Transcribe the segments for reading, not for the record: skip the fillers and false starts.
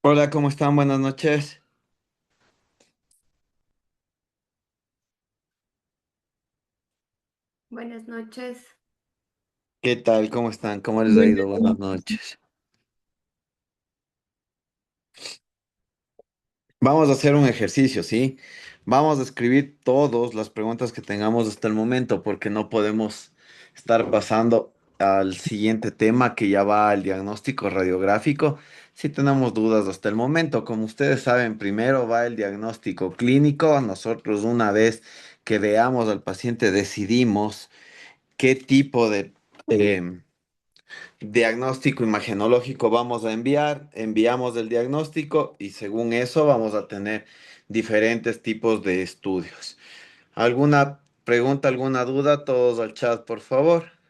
Hola, ¿cómo están? Buenas noches. Buenas noches. ¿Qué tal? ¿Cómo están? ¿Cómo les ha Buenas ido? Buenas noches. noches. Vamos a hacer un ejercicio, ¿sí? Vamos a escribir todas las preguntas que tengamos hasta el momento porque no podemos estar pasando al siguiente tema que ya va al diagnóstico radiográfico. Si tenemos dudas hasta el momento, como ustedes saben, primero va el diagnóstico clínico. Nosotros una vez que veamos al paciente decidimos qué tipo de diagnóstico imagenológico vamos a enviamos el diagnóstico y según eso vamos a tener diferentes tipos de estudios. ¿Alguna pregunta, alguna duda? Todos al chat, por favor.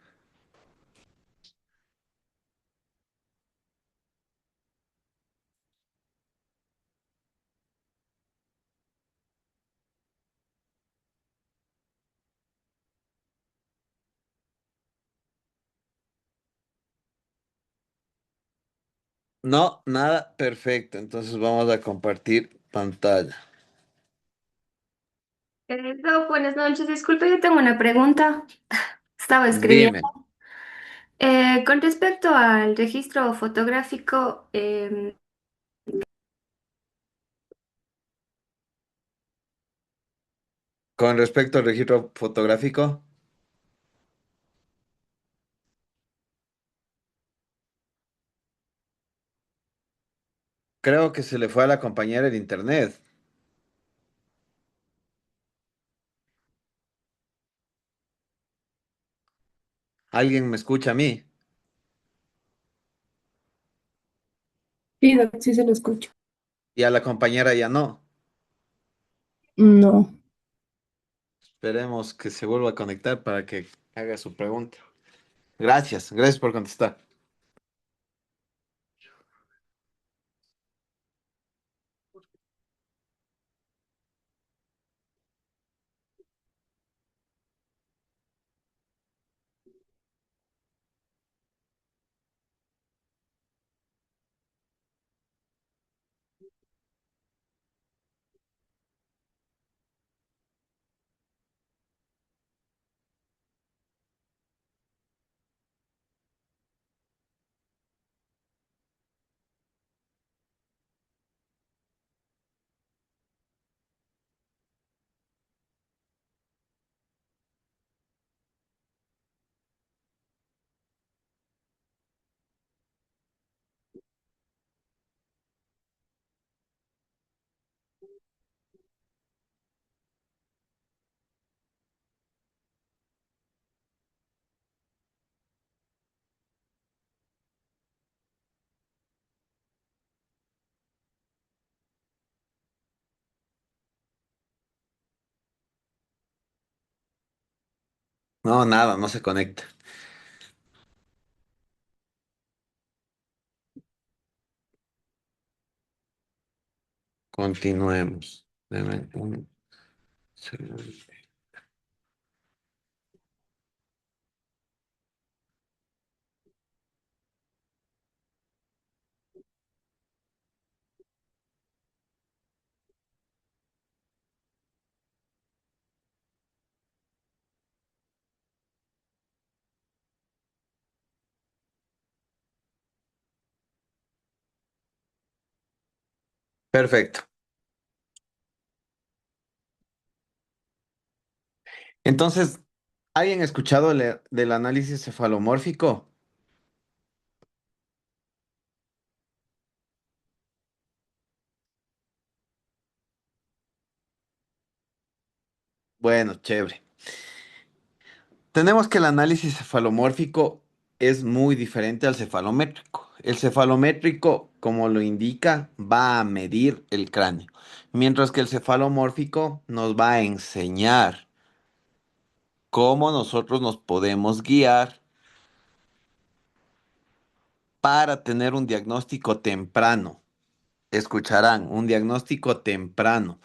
No, nada, perfecto. Entonces vamos a compartir pantalla. Buenas noches. Disculpe, yo tengo una pregunta. Estaba escribiendo. Dime, Con respecto al registro fotográfico, con respecto al registro fotográfico, creo que se le fue a la compañera el internet. ¿Alguien me escucha a mí? Sí, sí se lo escucho. Y a la compañera ya no. No. Esperemos que se vuelva a conectar para que haga su pregunta. Gracias, gracias por contestar. No, nada, no se conecta. Continuemos. Deme un segundo. Perfecto. Entonces, ¿alguien ha escuchado del análisis cefalomórfico? Bueno, chévere. Tenemos que el análisis cefalomórfico es muy diferente al cefalométrico. El cefalométrico, como lo indica, va a medir el cráneo, mientras que el cefalomórfico nos va a enseñar cómo nosotros nos podemos guiar para tener un diagnóstico temprano. Escucharán, un diagnóstico temprano.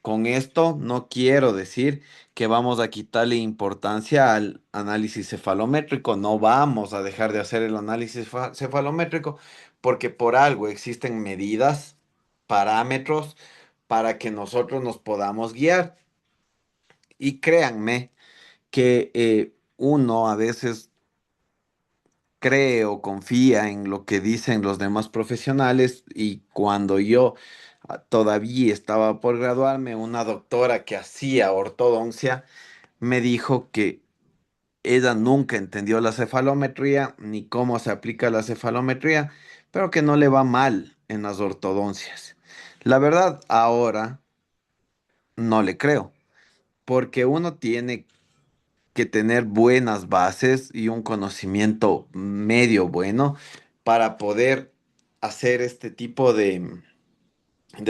con esto no quiero decir que vamos a quitarle importancia al análisis cefalométrico, no vamos a dejar de hacer el análisis cefalométrico porque por algo existen medidas, parámetros para que nosotros nos podamos guiar. Y créanme que uno a veces cree o confía en lo que dicen los demás profesionales y cuando yo todavía estaba por graduarme, una doctora que hacía ortodoncia me dijo que ella nunca entendió la cefalometría ni cómo se aplica la cefalometría, pero que no le va mal en las ortodoncias. La verdad, ahora no le creo, porque uno tiene que tener buenas bases y un conocimiento medio bueno para poder hacer este tipo de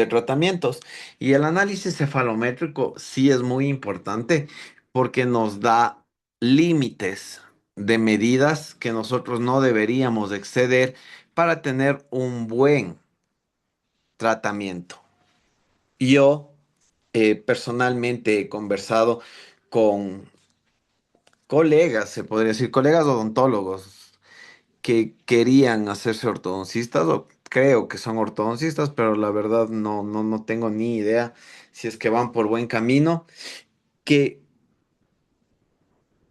tratamientos. Y el análisis cefalométrico sí es muy importante porque nos da límites de medidas que nosotros no deberíamos exceder para tener un buen tratamiento. Yo personalmente he conversado con colegas, se podría decir, colegas odontólogos que querían hacerse ortodoncistas o creo que son ortodoncistas, pero la verdad no tengo ni idea si es que van por buen camino, que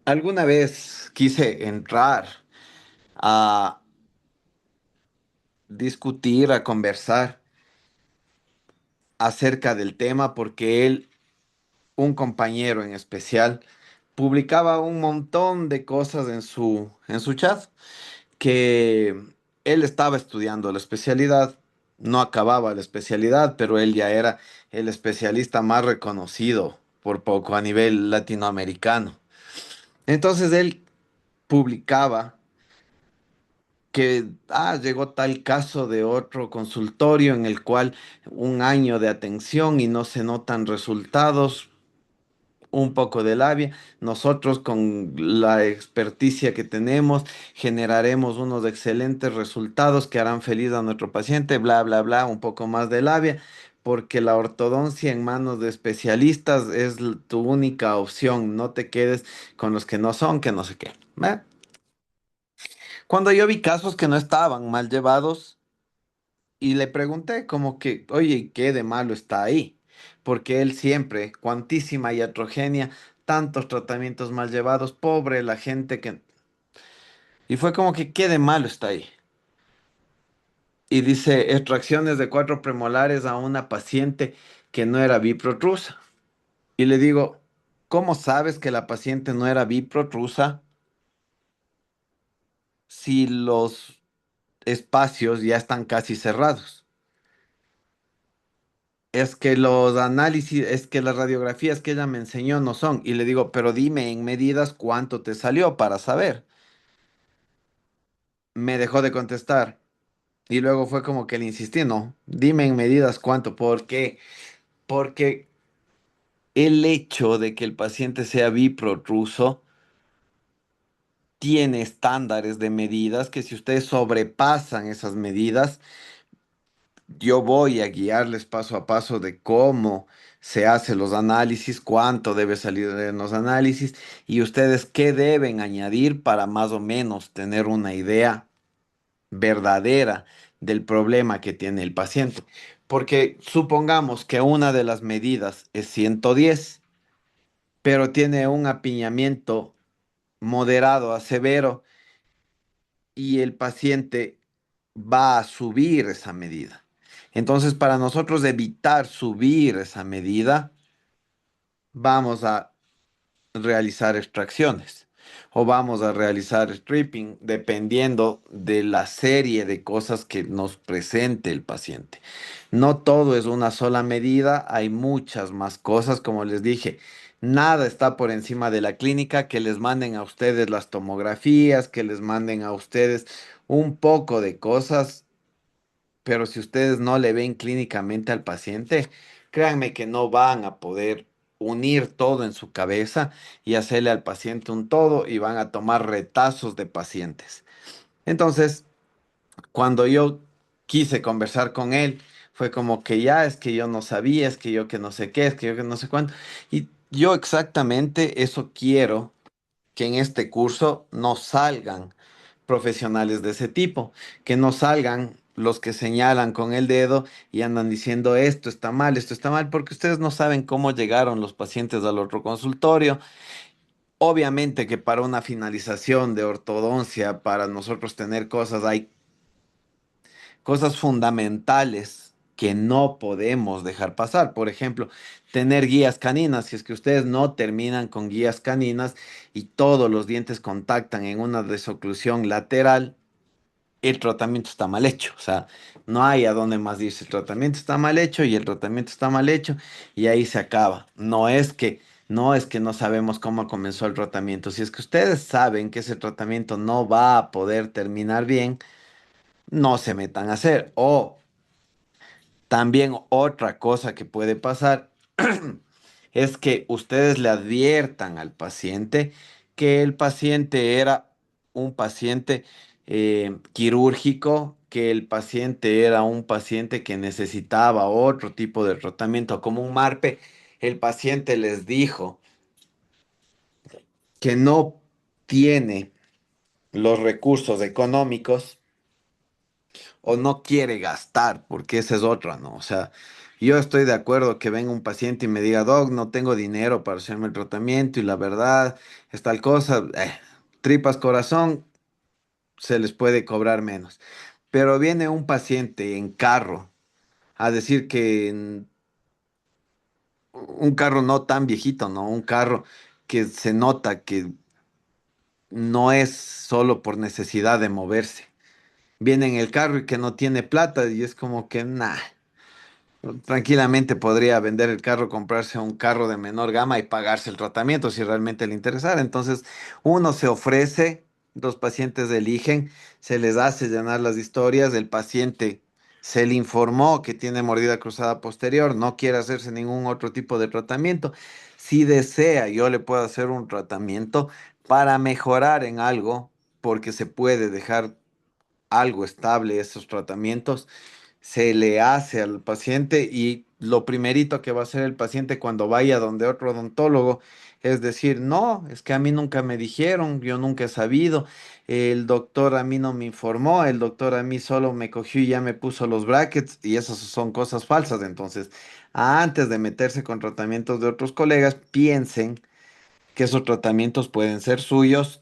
alguna vez quise entrar a discutir, a conversar acerca del tema porque él, un compañero en especial, publicaba un montón de cosas en su chat que él estaba estudiando la especialidad, no acababa la especialidad, pero él ya era el especialista más reconocido por poco a nivel latinoamericano. Entonces él publicaba que llegó tal caso de otro consultorio en el cual un año de atención y no se notan resultados, un poco de labia. Nosotros con la experticia que tenemos generaremos unos excelentes resultados que harán feliz a nuestro paciente, bla, bla, bla, un poco más de labia, porque la ortodoncia en manos de especialistas es tu única opción. No te quedes con los que no son, que no sé qué. ¿Ve? Cuando yo vi casos que no estaban mal llevados, y le pregunté como que, oye, ¿qué de malo está ahí? Porque él siempre, cuantísima iatrogenia, tantos tratamientos mal llevados, pobre la gente que... Y fue como que, ¿qué de malo está ahí? Y dice, extracciones de cuatro premolares a una paciente que no era biprotrusa. Y le digo, ¿cómo sabes que la paciente no era biprotrusa si los espacios ya están casi cerrados? Es que los análisis, es que las radiografías que ella me enseñó no son. Y le digo, pero dime en medidas cuánto te salió para saber. Me dejó de contestar. Y luego fue como que le insistí, no, dime en medidas cuánto. ¿Por qué? Porque el hecho de que el paciente sea biprotruso tiene estándares de medidas que si ustedes sobrepasan esas medidas, yo voy a guiarles paso a paso de cómo se hacen los análisis, cuánto debe salir en los análisis y ustedes qué deben añadir para más o menos tener una idea verdadera del problema que tiene el paciente. Porque supongamos que una de las medidas es 110, pero tiene un apiñamiento moderado a severo y el paciente va a subir esa medida. Entonces, para nosotros evitar subir esa medida, vamos a realizar extracciones o vamos a realizar stripping dependiendo de la serie de cosas que nos presente el paciente. No todo es una sola medida, hay muchas más cosas, como les dije. Nada está por encima de la clínica, que les manden a ustedes las tomografías, que les manden a ustedes un poco de cosas, pero si ustedes no le ven clínicamente al paciente, créanme que no van a poder unir todo en su cabeza y hacerle al paciente un todo y van a tomar retazos de pacientes. Entonces, cuando yo quise conversar con él, fue como que ya, es que yo no sabía, es que yo que no sé qué, es que yo que no sé cuánto. Y yo exactamente eso quiero que en este curso no salgan profesionales de ese tipo, que no salgan los que señalan con el dedo y andan diciendo esto está mal, porque ustedes no saben cómo llegaron los pacientes al otro consultorio. Obviamente que para una finalización de ortodoncia, para nosotros tener cosas, hay cosas fundamentales que no podemos dejar pasar. Por ejemplo, tener guías caninas. Si es que ustedes no terminan con guías caninas y todos los dientes contactan en una desoclusión lateral, el tratamiento está mal hecho. O sea, no hay a dónde más irse. El tratamiento está mal hecho y el tratamiento está mal hecho y ahí se acaba. No es que no sabemos cómo comenzó el tratamiento. Si es que ustedes saben que ese tratamiento no va a poder terminar bien, no se metan a hacer. O también otra cosa que puede pasar es que ustedes le adviertan al paciente que el paciente era un paciente quirúrgico, que el paciente era un paciente que necesitaba otro tipo de tratamiento, como un MARPE. El paciente les dijo que no tiene los recursos económicos o no quiere gastar, porque esa es otra, ¿no? O sea, yo estoy de acuerdo que venga un paciente y me diga, Doc, no tengo dinero para hacerme el tratamiento y la verdad es tal cosa, tripas corazón, se les puede cobrar menos. Pero viene un paciente en carro a decir que un carro no tan viejito, ¿no? Un carro que se nota que no es solo por necesidad de moverse. Viene en el carro y que no tiene plata y es como que, nah. Tranquilamente podría vender el carro, comprarse un carro de menor gama y pagarse el tratamiento si realmente le interesara. Entonces, uno se ofrece, los pacientes eligen, se les hace llenar las historias, el paciente se le informó que tiene mordida cruzada posterior, no quiere hacerse ningún otro tipo de tratamiento. Si desea, yo le puedo hacer un tratamiento para mejorar en algo, porque se puede dejar algo estable esos tratamientos, se le hace al paciente y lo primerito que va a hacer el paciente cuando vaya donde otro odontólogo es decir, no, es que a mí nunca me dijeron, yo nunca he sabido, el doctor a mí no me informó, el doctor a mí solo me cogió y ya me puso los brackets y esas son cosas falsas. Entonces, antes de meterse con tratamientos de otros colegas, piensen que esos tratamientos pueden ser suyos,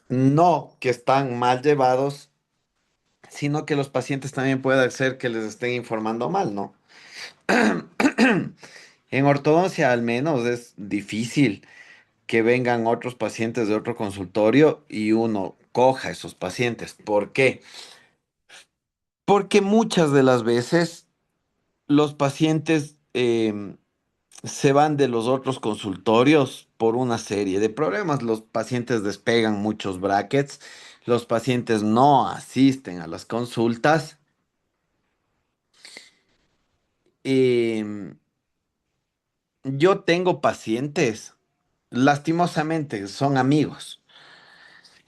no que están mal llevados, sino que los pacientes también puede ser que les estén informando mal, ¿no? En ortodoncia al menos es difícil que vengan otros pacientes de otro consultorio y uno coja esos pacientes. ¿Por qué? Porque muchas de las veces los pacientes se van de los otros consultorios por una serie de problemas. Los pacientes despegan muchos brackets, los pacientes no asisten a las consultas. em, Yo tengo pacientes, lastimosamente, son amigos.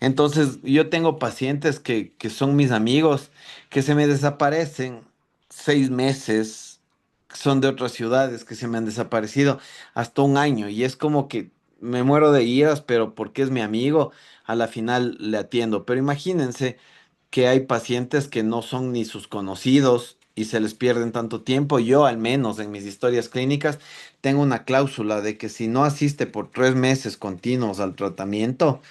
Entonces, yo tengo pacientes que son mis amigos, que se me desaparecen 6 meses, son de otras ciudades, que se me han desaparecido hasta un año. Y es como que me muero de iras, pero porque es mi amigo, a la final le atiendo. Pero imagínense que hay pacientes que no son ni sus conocidos y se les pierden tanto tiempo. Yo, al menos en mis historias clínicas, tengo una cláusula de que si no asiste por 3 meses continuos al tratamiento,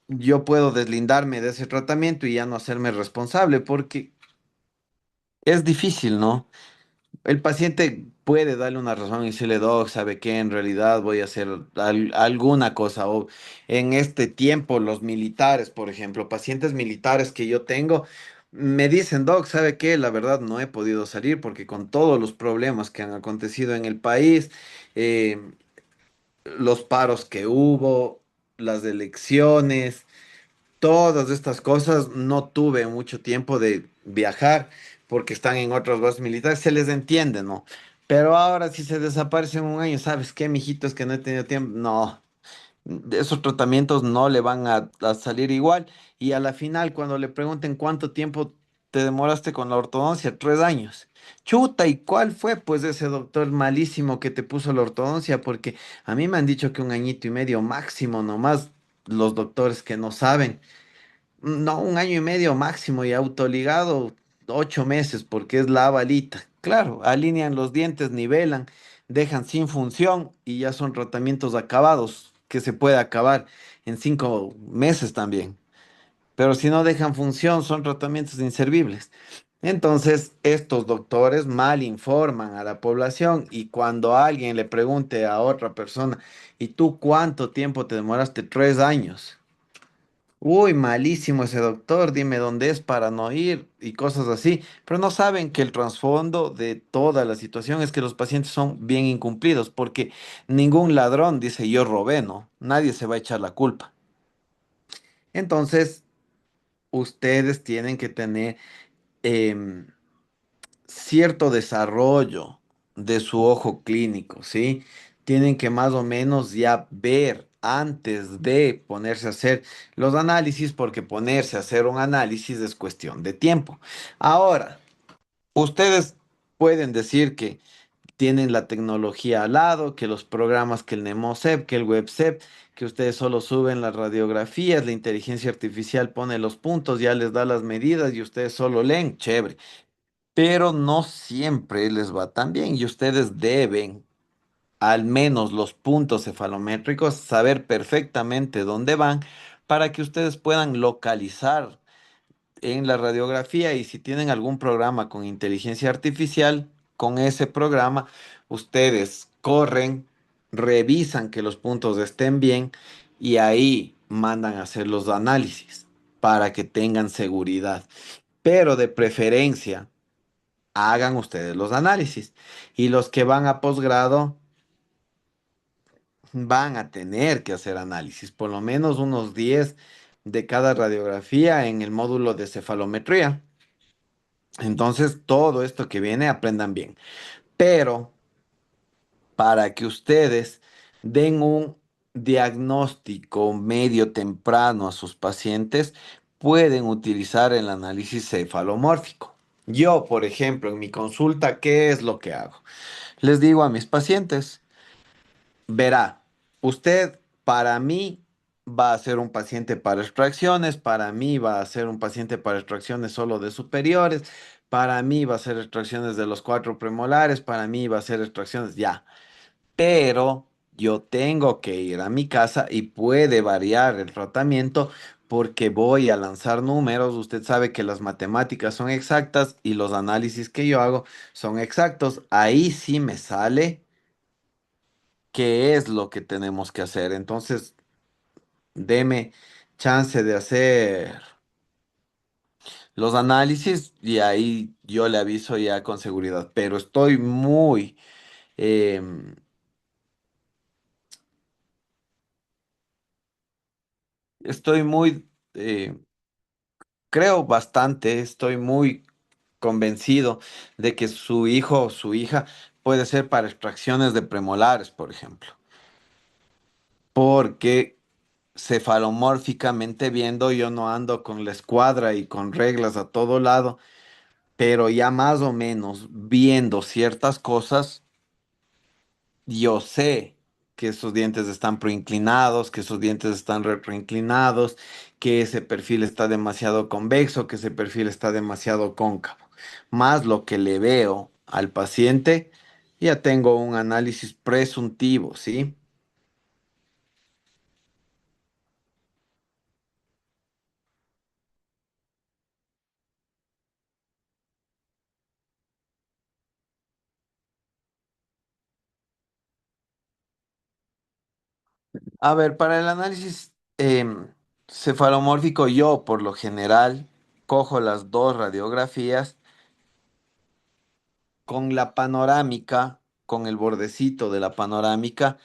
yo puedo deslindarme de ese tratamiento y ya no hacerme responsable, porque es difícil, ¿no? El paciente puede darle una razón y decirle, Doc, ¿sabe qué? En realidad voy a hacer alguna cosa. O en este tiempo, los militares, por ejemplo, pacientes militares que yo tengo, me dicen, Doc, ¿sabe qué? La verdad no he podido salir porque con todos los problemas que han acontecido en el país, eh, los paros que hubo, las elecciones, todas estas cosas, no tuve mucho tiempo de viajar porque están en otras bases militares, se les entiende, ¿no? Pero ahora si se desaparecen un año, ¿sabes qué, mijito? Es que no he tenido tiempo. No, esos tratamientos no le van a salir igual. Y a la final, cuando le pregunten cuánto tiempo te demoraste con la ortodoncia 3 años. Chuta, ¿y cuál fue pues ese doctor malísimo que te puso la ortodoncia? Porque a mí me han dicho que 1 añito y medio máximo nomás los doctores que no saben. No, 1 año y medio máximo y autoligado 8 meses porque es la balita. Claro, alinean los dientes, nivelan, dejan sin función y ya son tratamientos acabados que se puede acabar en 5 meses también. Pero si no dejan función, son tratamientos inservibles. Entonces, estos doctores mal informan a la población y cuando alguien le pregunte a otra persona, ¿y tú cuánto tiempo te demoraste? 3 años. Uy, malísimo ese doctor, dime dónde es para no ir y cosas así. Pero no saben que el trasfondo de toda la situación es que los pacientes son bien incumplidos porque ningún ladrón dice yo robé, ¿no? Nadie se va a echar la culpa. Entonces, ustedes tienen que tener em, cierto desarrollo de su ojo clínico, ¿sí? Tienen que más o menos ya ver antes de ponerse a hacer los análisis, porque ponerse a hacer un análisis es cuestión de tiempo. Ahora, ustedes pueden decir que tienen la tecnología al lado, que los programas, que el NemoCep, que el WebCep, que ustedes solo suben las radiografías, la inteligencia artificial pone los puntos, ya les da las medidas y ustedes solo leen, chévere, pero no siempre les va tan bien y ustedes deben, al menos los puntos cefalométricos, saber perfectamente dónde van para que ustedes puedan localizar en la radiografía y si tienen algún programa con inteligencia artificial, con ese programa, ustedes corren, revisan que los puntos estén bien y ahí mandan a hacer los análisis para que tengan seguridad. Pero de preferencia hagan ustedes los análisis. Y los que van a posgrado van a tener que hacer análisis, por lo menos unos 10 de cada radiografía en el módulo de cefalometría. Entonces, todo esto que viene, aprendan bien. Pero para que ustedes den un diagnóstico medio temprano a sus pacientes, pueden utilizar el análisis cefalomórfico. Yo, por ejemplo, en mi consulta, ¿qué es lo que hago? Les digo a mis pacientes, verá, usted para mí va a ser un paciente para extracciones, para mí va a ser un paciente para extracciones solo de superiores, para mí va a ser extracciones de los cuatro premolares, para mí va a ser extracciones ya, pero yo tengo que ir a mi casa y puede variar el tratamiento porque voy a lanzar números. Usted sabe que las matemáticas son exactas y los análisis que yo hago son exactos. Ahí sí me sale qué es lo que tenemos que hacer. Entonces, deme chance de hacer los análisis y ahí yo le aviso ya con seguridad. Pero em, estoy muy, creo bastante, estoy muy convencido de que su hijo o su hija puede ser para extracciones de premolares, por ejemplo. Porque cefalomórficamente viendo, yo no ando con la escuadra y con reglas a todo lado, pero ya más o menos viendo ciertas cosas, yo sé que esos dientes están proinclinados, que esos dientes están retroinclinados, que ese perfil está demasiado convexo, que ese perfil está demasiado cóncavo. Más lo que le veo al paciente, ya tengo un análisis presuntivo, ¿sí? A ver, para el análisis cefalomórfico, yo por lo general cojo las dos radiografías con la panorámica, con el bordecito de la panorámica,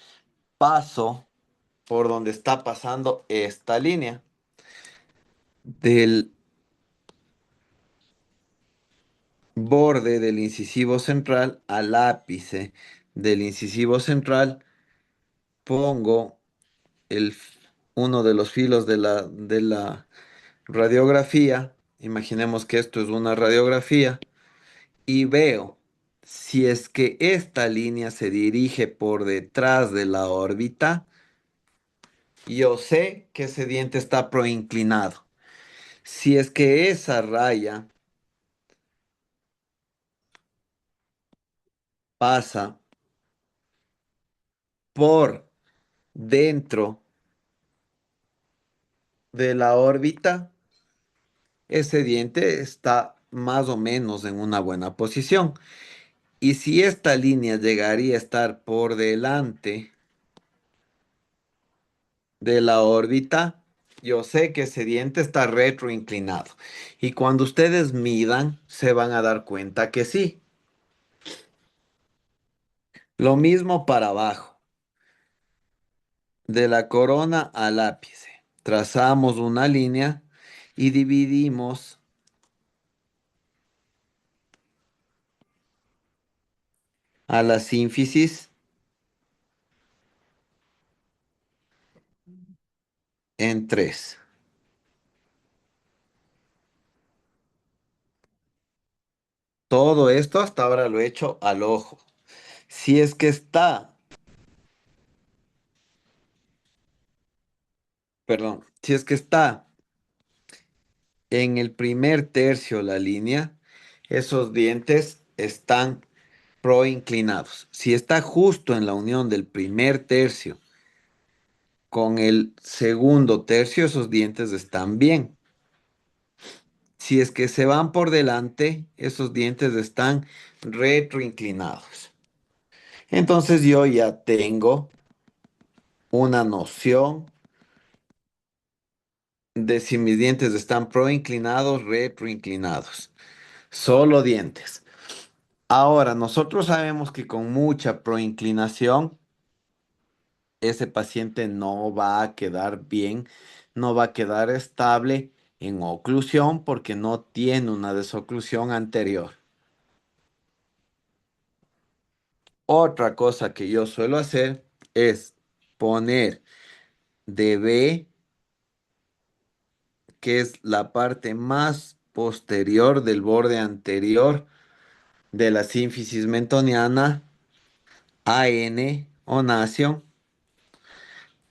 paso por donde está pasando esta línea. Del borde del incisivo central al ápice del incisivo central pongo uno de los filos de la radiografía imaginemos que esto es una radiografía, y veo si es que esta línea se dirige por detrás de la órbita, yo sé que ese diente está proinclinado. Si es que esa raya pasa por dentro de la órbita, ese diente está más o menos en una buena posición. Y si esta línea llegaría a estar por delante de la órbita, yo sé que ese diente está retroinclinado. Y cuando ustedes midan, se van a dar cuenta que sí. Lo mismo para abajo, de la corona al ápice. Trazamos una línea y dividimos a la sínfisis en tres. Todo esto hasta ahora lo he hecho al ojo. Si es que está, perdón, si es que está en el primer tercio la línea, esos dientes están proinclinados. Si está justo en la unión del primer tercio con el segundo tercio, esos dientes están bien. Si es que se van por delante, esos dientes están retroinclinados. Entonces yo ya tengo una noción de si mis dientes están proinclinados, retroinclinados. Solo dientes. Ahora, nosotros sabemos que con mucha proinclinación, ese paciente no va a quedar bien, no va a quedar estable en oclusión porque no tiene una desoclusión anterior. Otra cosa que yo suelo hacer es poner de B, que es la parte más posterior del borde anterior de la sínfisis mentoniana, AN o nación.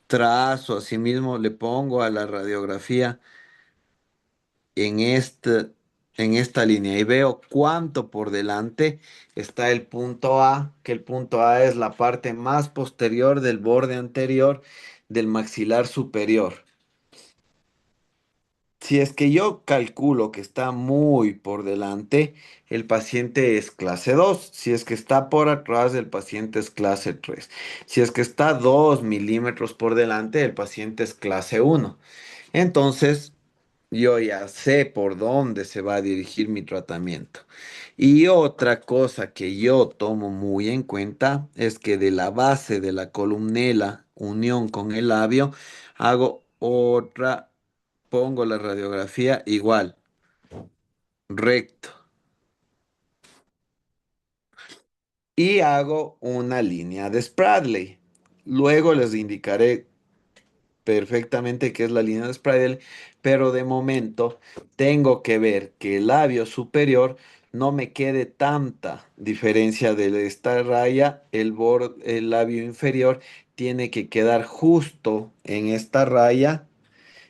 Trazo, asimismo le pongo a la radiografía en en esta línea y veo cuánto por delante está el punto A, que el punto A es la parte más posterior del borde anterior del maxilar superior. Si es que yo calculo que está muy por delante, el paciente es clase 2. Si es que está por atrás, el paciente es clase 3. Si es que está 2 milímetros por delante, el paciente es clase 1. Entonces, yo ya sé por dónde se va a dirigir mi tratamiento. Y otra cosa que yo tomo muy en cuenta es que de la base de la columnela, unión con el labio, hago otra, pongo la radiografía igual, recto. Y hago una línea de Spradley. Luego les indicaré perfectamente qué es la línea de Spradley, pero de momento tengo que ver que el labio superior no me quede tanta diferencia de esta raya, el labio inferior tiene que quedar justo en esta raya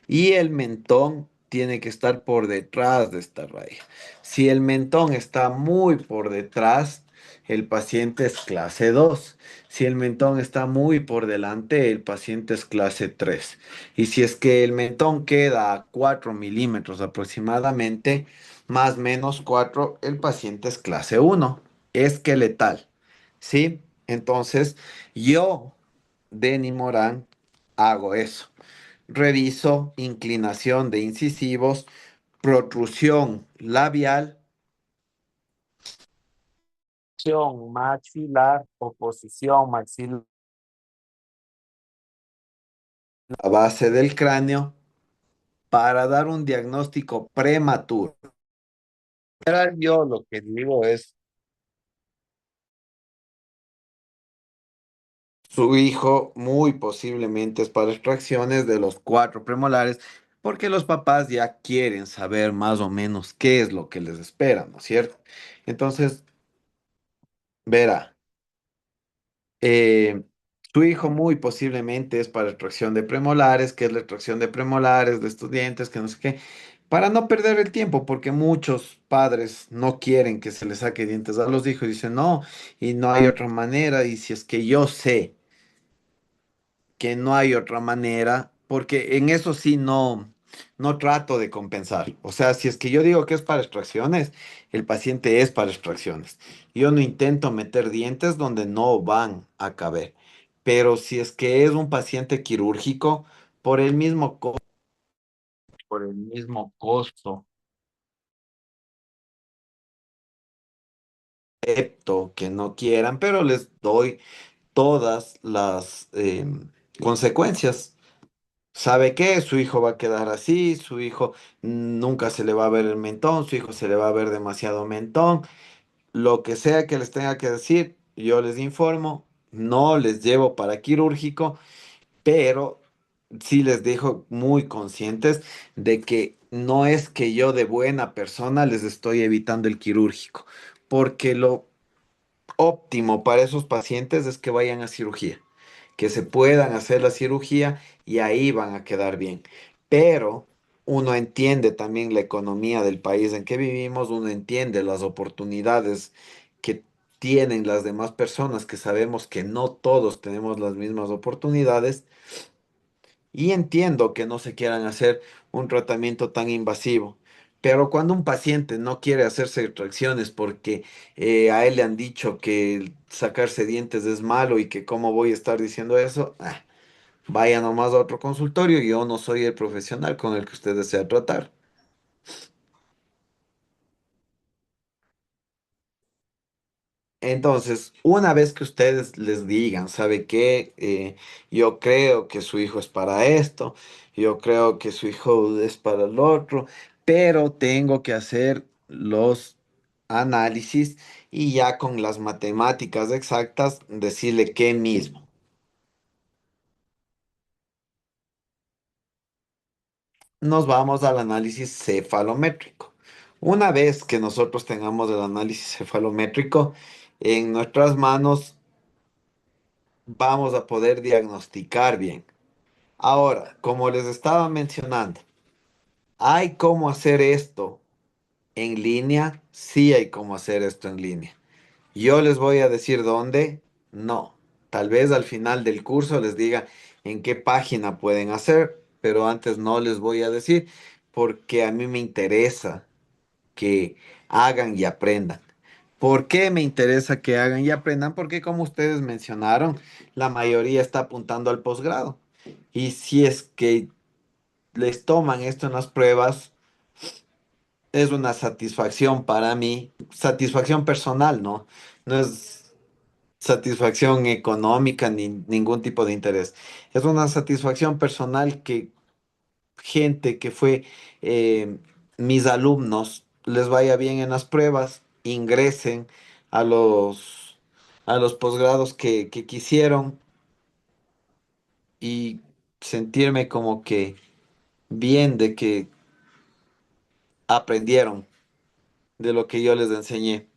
y el mentón tiene que estar por detrás de esta raya. Si el mentón está muy por detrás, el paciente es clase 2. Si el mentón está muy por delante, el paciente es clase 3. Y si es que el mentón queda a 4 milímetros aproximadamente, más menos 4, el paciente es clase 1. Esqueletal. ¿Sí? Entonces, yo, Denny Morán, hago eso. Reviso inclinación de incisivos, protrusión labial, posición maxilar o posición maxilar a base del cráneo para dar un diagnóstico prematuro. Yo lo que digo es, su hijo muy posiblemente es para extracciones de los cuatro premolares, porque los papás ya quieren saber más o menos qué es lo que les espera, ¿no es cierto? Entonces, verá, eh, su hijo muy posiblemente es para extracción de premolares, que es la extracción de premolares de estudiantes, que no sé qué, para no perder el tiempo, porque muchos padres no quieren que se les saque dientes a los hijos y dicen, no, y no hay otra manera, y si es que yo sé que no hay otra manera, porque en eso sí no trato de compensar. O sea, si es que yo digo que es para extracciones, el paciente es para extracciones. Yo no intento meter dientes donde no van a caber. Pero si es que es un paciente quirúrgico, por el mismo por el mismo costo, acepto que no quieran, pero les doy todas las consecuencias. ¿Sabe qué? Su hijo va a quedar así, su hijo nunca se le va a ver el mentón, su hijo se le va a ver demasiado mentón. Lo que sea que les tenga que decir, yo les informo, no les llevo para quirúrgico, pero sí les dejo muy conscientes de que no es que yo de buena persona les estoy evitando el quirúrgico, porque lo óptimo para esos pacientes es que vayan a cirugía, que se puedan hacer la cirugía y ahí van a quedar bien. Pero uno entiende también la economía del país en que vivimos, uno entiende las oportunidades que tienen las demás personas, que sabemos que no todos tenemos las mismas oportunidades y entiendo que no se quieran hacer un tratamiento tan invasivo, pero cuando un paciente no quiere hacerse extracciones porque a él le han dicho que el sacarse dientes es malo y que cómo voy a estar diciendo eso, vaya nomás a otro consultorio, yo no soy el profesional con el que usted desea tratar. Entonces, una vez que ustedes les digan, ¿sabe qué? Yo creo que su hijo es para esto, yo creo que su hijo es para el otro, pero tengo que hacer los análisis y ya con las matemáticas exactas decirle qué mismo. Nos vamos al análisis cefalométrico. Una vez que nosotros tengamos el análisis cefalométrico en nuestras manos, vamos a poder diagnosticar bien. Ahora, como les estaba mencionando, ¿hay cómo hacer esto en línea? Sí hay cómo hacer esto en línea. Yo les voy a decir dónde, no. Tal vez al final del curso les diga en qué página pueden hacer, pero antes no les voy a decir porque a mí me interesa que hagan y aprendan. ¿Por qué me interesa que hagan y aprendan? Porque como ustedes mencionaron, la mayoría está apuntando al posgrado. Y si es que les toman esto en las pruebas, es una satisfacción para mí, satisfacción personal, ¿no? No es satisfacción económica ni ningún tipo de interés. Es una satisfacción personal que gente que fue eh, mis alumnos les vaya bien en las pruebas, ingresen a a los posgrados que quisieron y sentirme como que bien de que aprendieron de lo que yo les enseñé.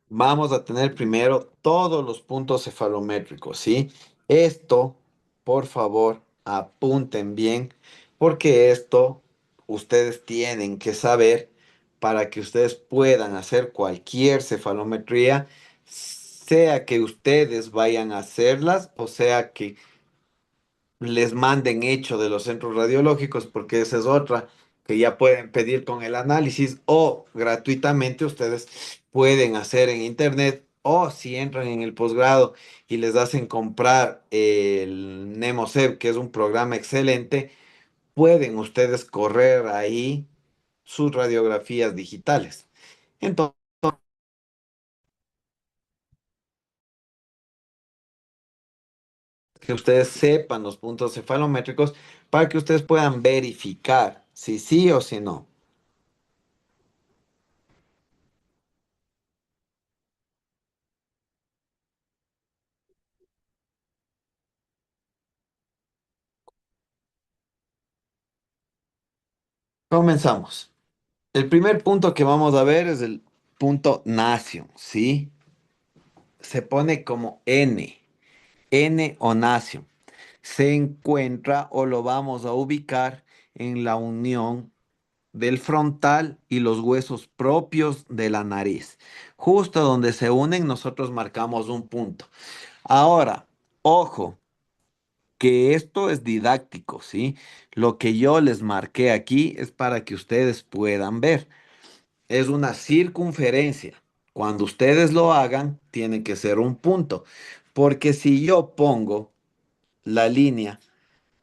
Vamos a tener primero todos los puntos cefalométricos, ¿sí? Esto, por favor, apunten bien, porque esto ustedes tienen que saber para que ustedes puedan hacer cualquier cefalometría, sea que ustedes vayan a hacerlas o sea que les manden hecho de los centros radiológicos, porque esa es otra que ya pueden pedir con el análisis o gratuitamente ustedes pueden hacer en internet o si entran en el posgrado y les hacen comprar el NemoSev, que es un programa excelente, pueden ustedes correr ahí sus radiografías digitales. Entonces, que ustedes sepan los puntos cefalométricos para que ustedes puedan verificar si sí o si no. Comenzamos. El primer punto que vamos a ver es el punto nacio, ¿sí? Se pone como N o nacio. Se encuentra o lo vamos a ubicar en la unión del frontal y los huesos propios de la nariz. Justo donde se unen, nosotros marcamos un punto. Ahora, ojo, que esto es didáctico, ¿sí? Lo que yo les marqué aquí es para que ustedes puedan ver. Es una circunferencia. Cuando ustedes lo hagan, tiene que ser un punto. Porque si yo pongo la línea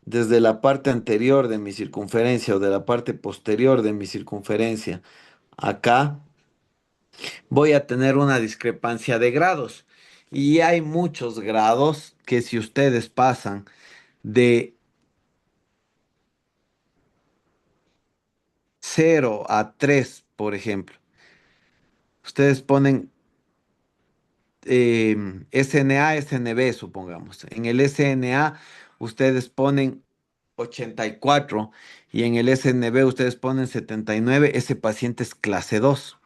desde la parte anterior de mi circunferencia o de la parte posterior de mi circunferencia, acá voy a tener una discrepancia de grados. Y hay muchos grados que si ustedes pasan de 0 a 3, por ejemplo, ustedes ponen SNA, SNB, supongamos. En el SNA ustedes ponen 84 y en el SNB ustedes ponen 79. Ese paciente es clase 2.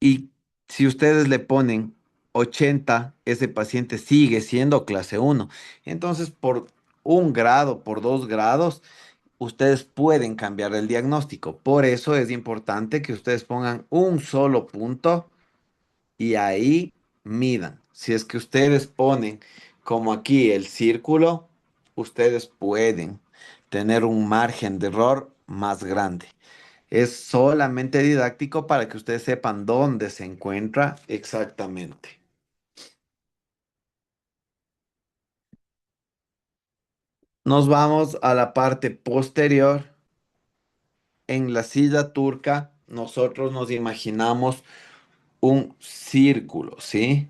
Y si ustedes le ponen 80, ese paciente sigue siendo clase 1. Entonces, por 1 grado, por 2 grados, ustedes pueden cambiar el diagnóstico. Por eso es importante que ustedes pongan un solo punto y ahí midan. Si es que ustedes ponen como aquí el círculo, ustedes pueden tener un margen de error más grande. Es solamente didáctico para que ustedes sepan dónde se encuentra exactamente. Nos vamos a la parte posterior. En la silla turca, nosotros nos imaginamos un círculo, ¿sí?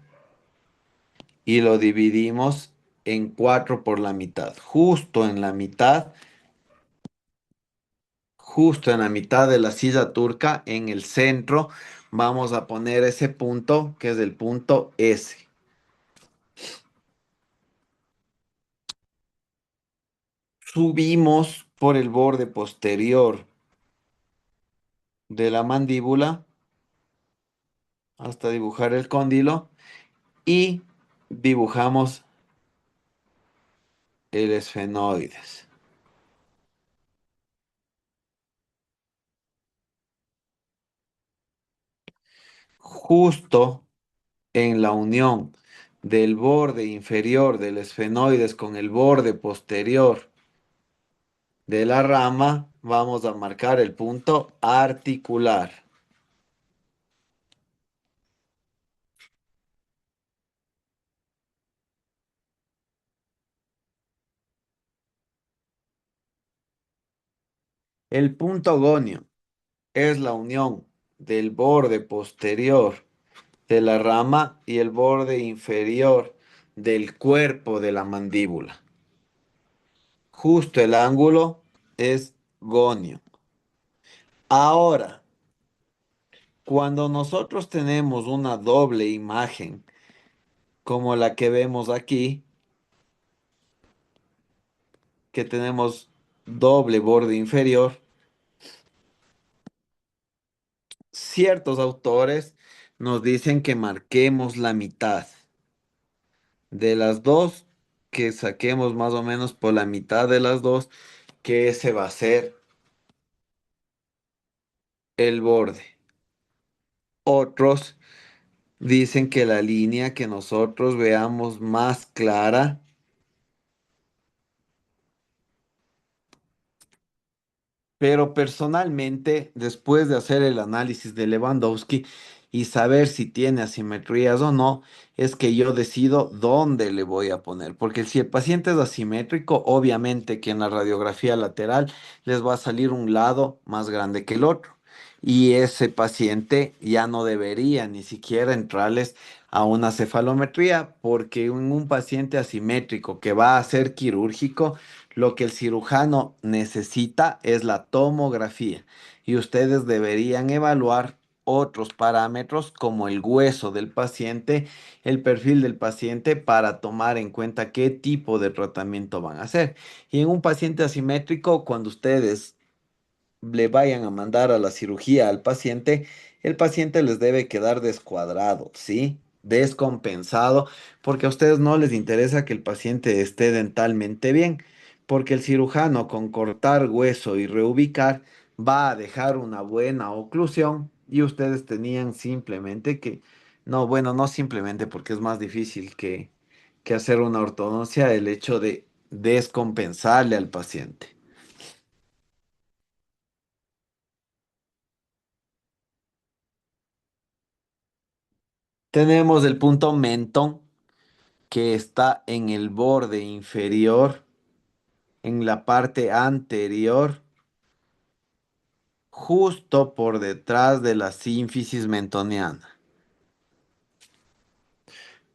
Y lo dividimos en 4 por la mitad. Justo en la mitad de la silla turca, en el centro, vamos a poner ese punto que es el punto S. Subimos por el borde posterior de la mandíbula hasta dibujar el cóndilo y dibujamos el esfenoides. Justo en la unión del borde inferior del esfenoides con el borde posterior de la rama, vamos a marcar el punto articular. El punto gonio es la unión del borde posterior de la rama y el borde inferior del cuerpo de la mandíbula. Justo el ángulo es gonio. Ahora, cuando nosotros tenemos una doble imagen, como la que vemos aquí, que tenemos doble borde inferior, ciertos autores nos dicen que marquemos la mitad de las dos, que saquemos más o menos por la mitad de las dos, que ese va a ser el borde. Otros dicen que la línea que nosotros veamos más clara, pero personalmente, después de hacer el análisis de Lewandowski y saber si tiene asimetrías o no, es que yo decido dónde le voy a poner. Porque si el paciente es asimétrico, obviamente que en la radiografía lateral les va a salir un lado más grande que el otro. Y ese paciente ya no debería ni siquiera entrarles a una cefalometría, porque en un paciente asimétrico que va a ser quirúrgico, lo que el cirujano necesita es la tomografía y ustedes deberían evaluar otros parámetros como el hueso del paciente, el perfil del paciente para tomar en cuenta qué tipo de tratamiento van a hacer. Y en un paciente asimétrico, cuando ustedes le vayan a mandar a la cirugía al paciente, el paciente les debe quedar descuadrado, ¿sí? Descompensado, porque a ustedes no les interesa que el paciente esté dentalmente bien, porque el cirujano con cortar hueso y reubicar va a dejar una buena oclusión y ustedes tenían simplemente que, no, bueno, no simplemente porque es más difícil que hacer una ortodoncia, el hecho de descompensarle al paciente. Tenemos el punto mentón que está en el borde inferior, en la parte anterior, justo por detrás de la sínfisis mentoniana.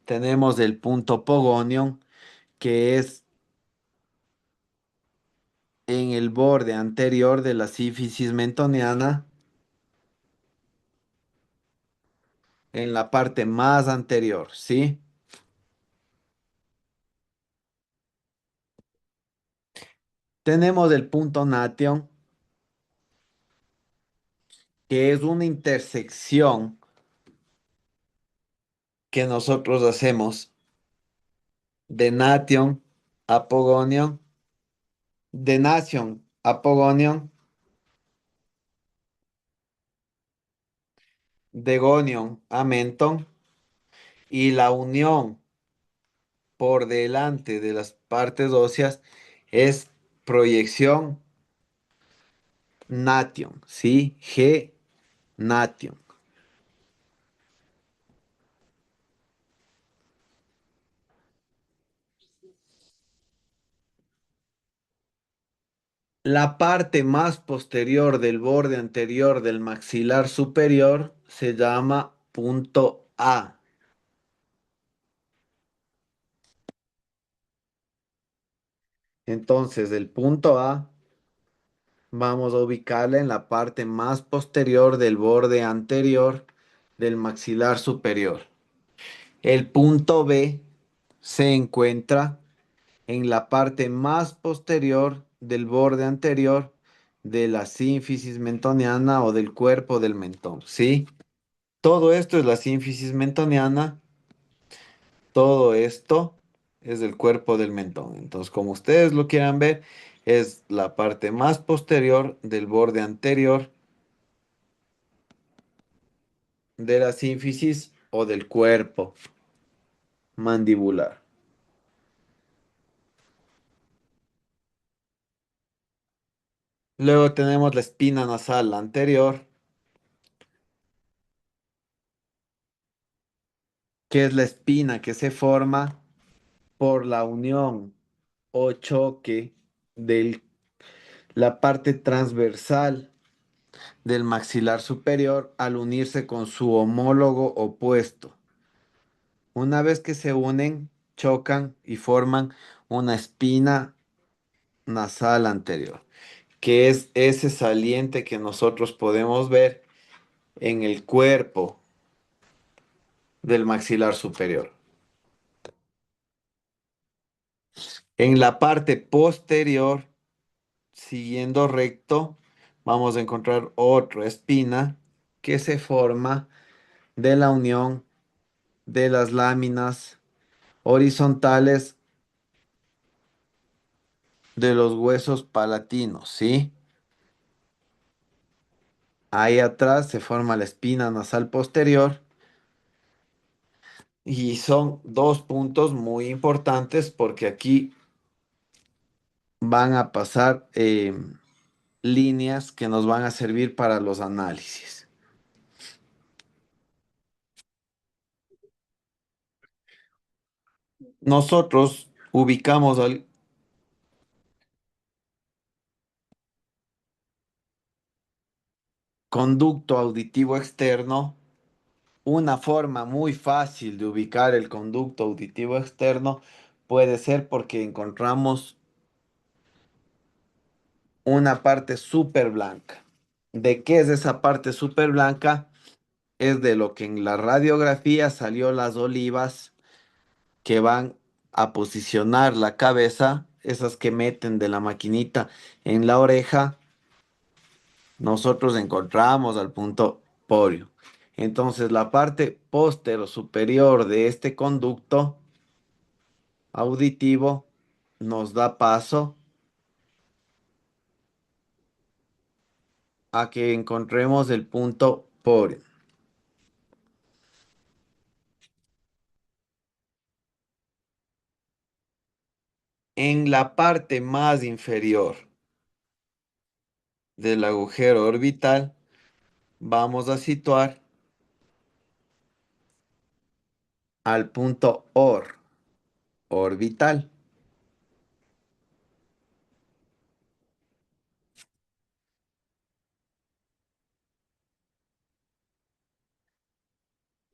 Tenemos el punto pogonion que es en el borde anterior de la sínfisis mentoniana, en la parte más anterior, ¿sí? Tenemos el punto nation, que es una intersección que nosotros hacemos de nation a pogonion, de nation a pogonion, de gonion a menton, y la unión por delante de las partes óseas es proyección nation, ¿sí? G nation. La parte más posterior del borde anterior del maxilar superior se llama punto A. Entonces, el punto A vamos a ubicarla en la parte más posterior del borde anterior del maxilar superior. El punto B se encuentra en la parte más posterior del borde anterior de la sínfisis mentoniana o del cuerpo del mentón, ¿sí? Todo esto es la sínfisis mentoniana, todo esto es el cuerpo del mentón. Entonces, como ustedes lo quieran ver, es la parte más posterior del borde anterior de la sínfisis o del cuerpo mandibular. Luego tenemos la espina nasal anterior, que es la espina que se forma por la unión o choque de la parte transversal del maxilar superior al unirse con su homólogo opuesto. Una vez que se unen, chocan y forman una espina nasal anterior, que es ese saliente que nosotros podemos ver en el cuerpo del maxilar superior. En la parte posterior, siguiendo recto, vamos a encontrar otra espina que se forma de la unión de las láminas horizontales de los huesos palatinos, ¿sí? Ahí atrás se forma la espina nasal posterior y son dos puntos muy importantes porque aquí van a pasar líneas que nos van a servir para los análisis. Nosotros ubicamos al conducto auditivo externo. Una forma muy fácil de ubicar el conducto auditivo externo puede ser porque encontramos una parte súper blanca. ¿De qué es esa parte súper blanca? es de lo que en la radiografía salió las olivas que van a posicionar la cabeza, esas que meten de la maquinita en la oreja, nosotros encontramos al punto porio. Entonces la parte póstero superior de este conducto auditivo nos da paso a que encontremos el punto porio. En la parte más inferior del agujero orbital vamos a situar al punto orbital.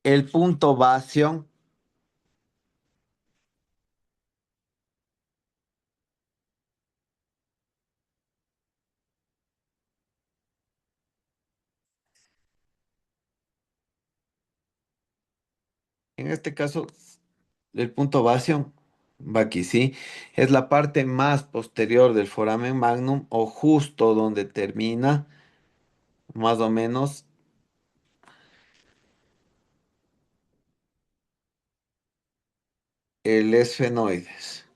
El punto vacío, en este caso, el punto vacío va aquí, ¿sí? Es la parte más posterior del foramen magnum o justo donde termina más o menos el esfenoides.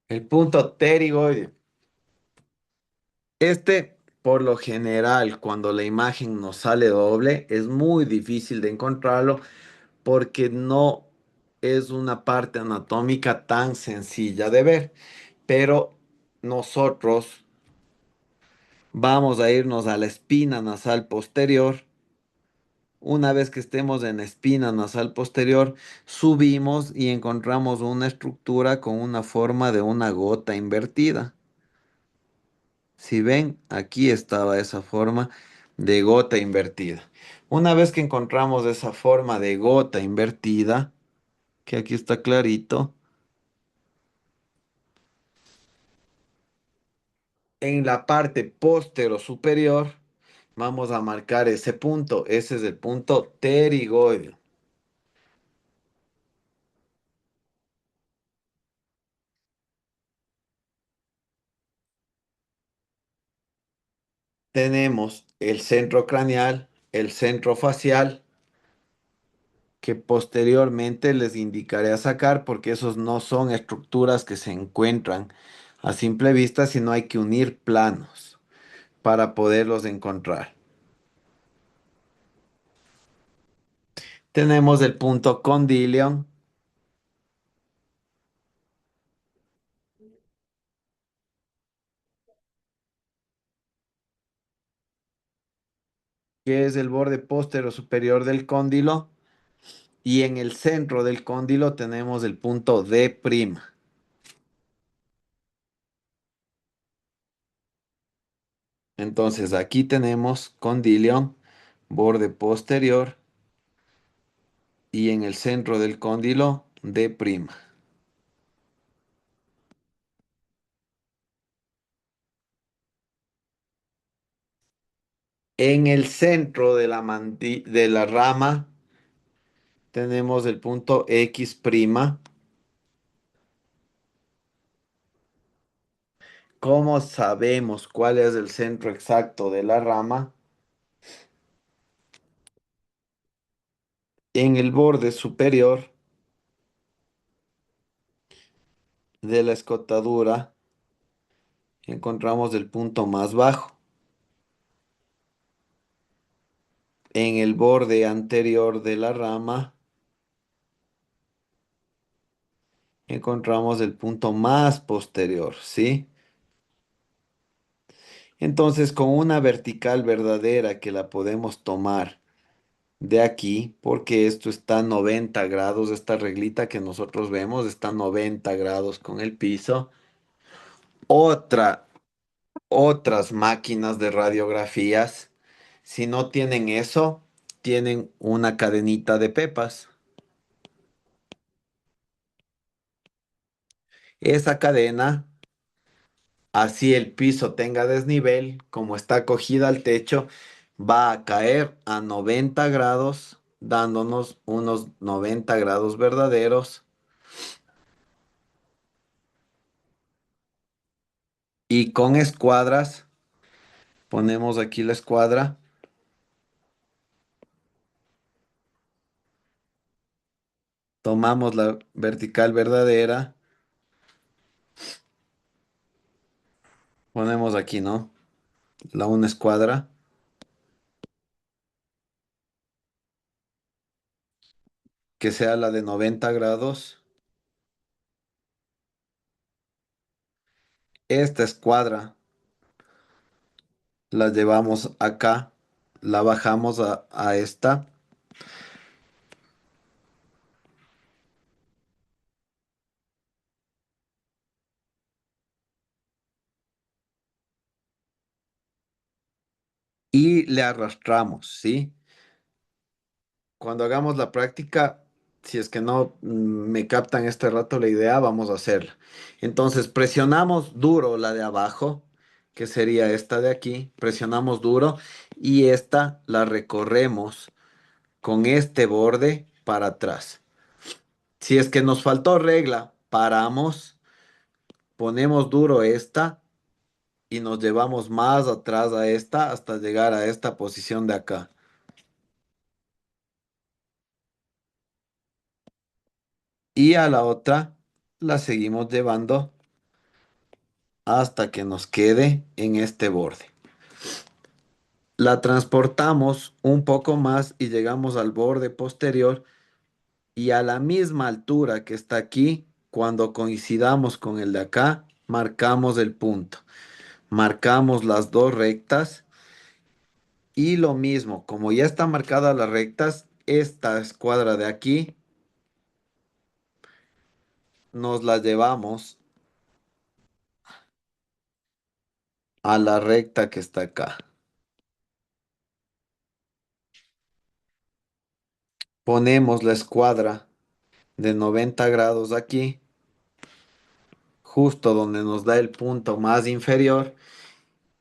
El punto pterigoide. Este, por lo general, cuando la imagen nos sale doble, es muy difícil de encontrarlo porque no es una parte anatómica tan sencilla de ver. Pero nosotros vamos a irnos a la espina nasal posterior. Una vez que estemos en la espina nasal posterior, subimos y encontramos una estructura con una forma de una gota invertida. Si ven, aquí estaba esa forma de gota invertida. Una vez que encontramos esa forma de gota invertida, que aquí está clarito, en la parte postero superior vamos a marcar ese punto. Ese es el punto pterigoideo. Tenemos el centro craneal, el centro facial, que posteriormente les indicaré a sacar porque esos no son estructuras que se encuentran a simple vista, sino hay que unir planos para poderlos encontrar. Tenemos el punto condilion, que es el borde póstero superior del cóndilo, y en el centro del cóndilo tenemos el punto D'. Entonces aquí tenemos condilion, borde posterior, y en el centro del cóndilo D'. En el centro de de la rama tenemos el punto X'. ¿Cómo sabemos cuál es el centro exacto de la rama? En el borde superior de la escotadura encontramos el punto más bajo. En el borde anterior de la rama encontramos el punto más posterior, ¿sí? Entonces, con una vertical verdadera que la podemos tomar de aquí, porque esto está a 90 grados, esta reglita que nosotros vemos está a 90 grados con el piso. Otra, otras máquinas de radiografías, si no tienen eso, tienen una cadenita de pepas. Esa cadena, así el piso tenga desnivel, como está cogida al techo, va a caer a 90 grados, dándonos unos 90 grados verdaderos. Y con escuadras, ponemos aquí la escuadra, tomamos la vertical verdadera, ponemos aquí, ¿no? La una escuadra, que sea la de 90 grados. Esta escuadra la llevamos acá, la bajamos a esta y le arrastramos, ¿sí? Cuando hagamos la práctica, si es que no me captan este rato la idea, vamos a hacerla. Entonces presionamos duro la de abajo, que sería esta de aquí, presionamos duro y esta la recorremos con este borde para atrás. Si es que nos faltó regla, paramos, ponemos duro esta y nos llevamos más atrás a esta hasta llegar a esta posición de acá. Y a la otra la seguimos llevando hasta que nos quede en este borde. La transportamos un poco más y llegamos al borde posterior y a la misma altura que está aquí, cuando coincidamos con el de acá, marcamos el punto. Marcamos las dos rectas y lo mismo, como ya están marcadas las rectas, esta escuadra de aquí nos la llevamos a la recta que está acá. Ponemos la escuadra de 90 grados aquí, justo donde nos da el punto más inferior,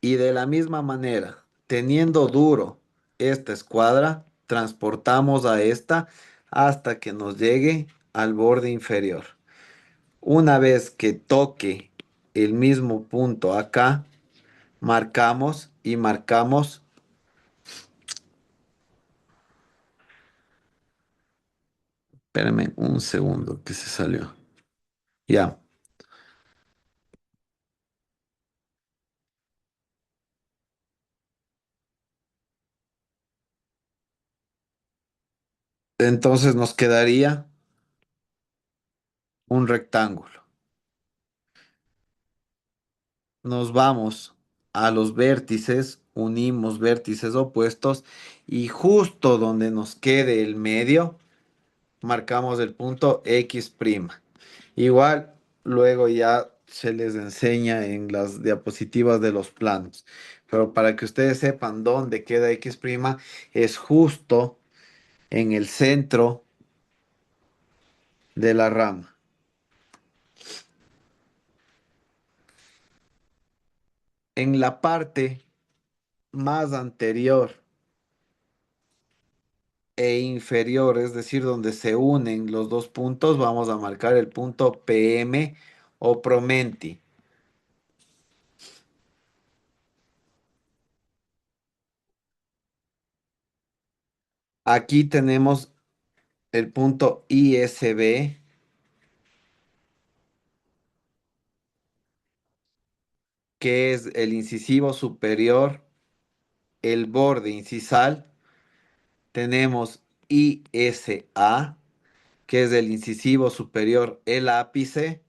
y de la misma manera, teniendo duro esta escuadra, transportamos a esta hasta que nos llegue al borde inferior. Una vez que toque el mismo punto acá, marcamos y marcamos. Espérenme un segundo que se salió. Ya. Entonces nos quedaría un rectángulo. Nos vamos a los vértices, unimos vértices opuestos y justo donde nos quede el medio, marcamos el punto X'. Igual, luego ya se les enseña en las diapositivas de los planos. Pero para que ustedes sepan dónde queda X', es justo en el centro de la rama. En la parte más anterior e inferior, es decir, donde se unen los dos puntos, vamos a marcar el punto PM o Promenti. Aquí tenemos el punto ISB, que es el incisivo superior, el borde incisal. Tenemos ISA, que es el incisivo superior, el ápice.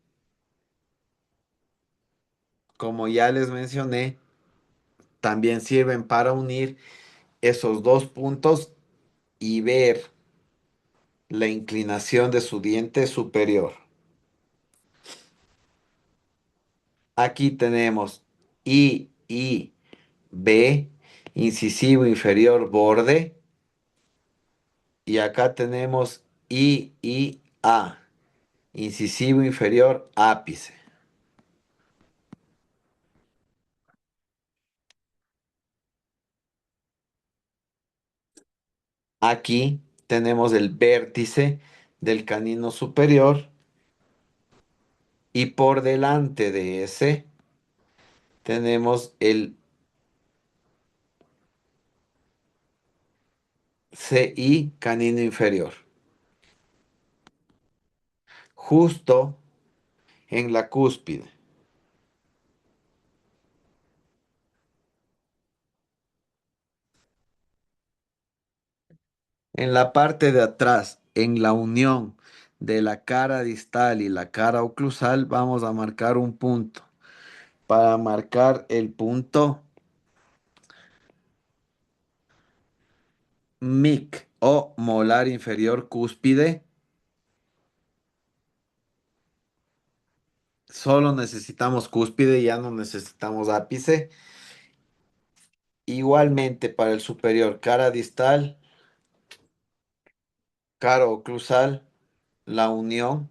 Como ya les mencioné, también sirven para unir esos dos puntos y ver la inclinación de su diente superior. Aquí tenemos I, B, incisivo inferior borde, y acá tenemos I, A, incisivo inferior ápice. Aquí tenemos el vértice del canino superior y por delante de ese tenemos el CI canino inferior. Justo en la cúspide. En la parte de atrás, en la unión de la cara distal y la cara oclusal, vamos a marcar un punto. Para marcar el punto MIC o molar inferior cúspide, solo necesitamos cúspide, ya no necesitamos ápice. Igualmente para el superior, cara distal, cara oclusal, la unión,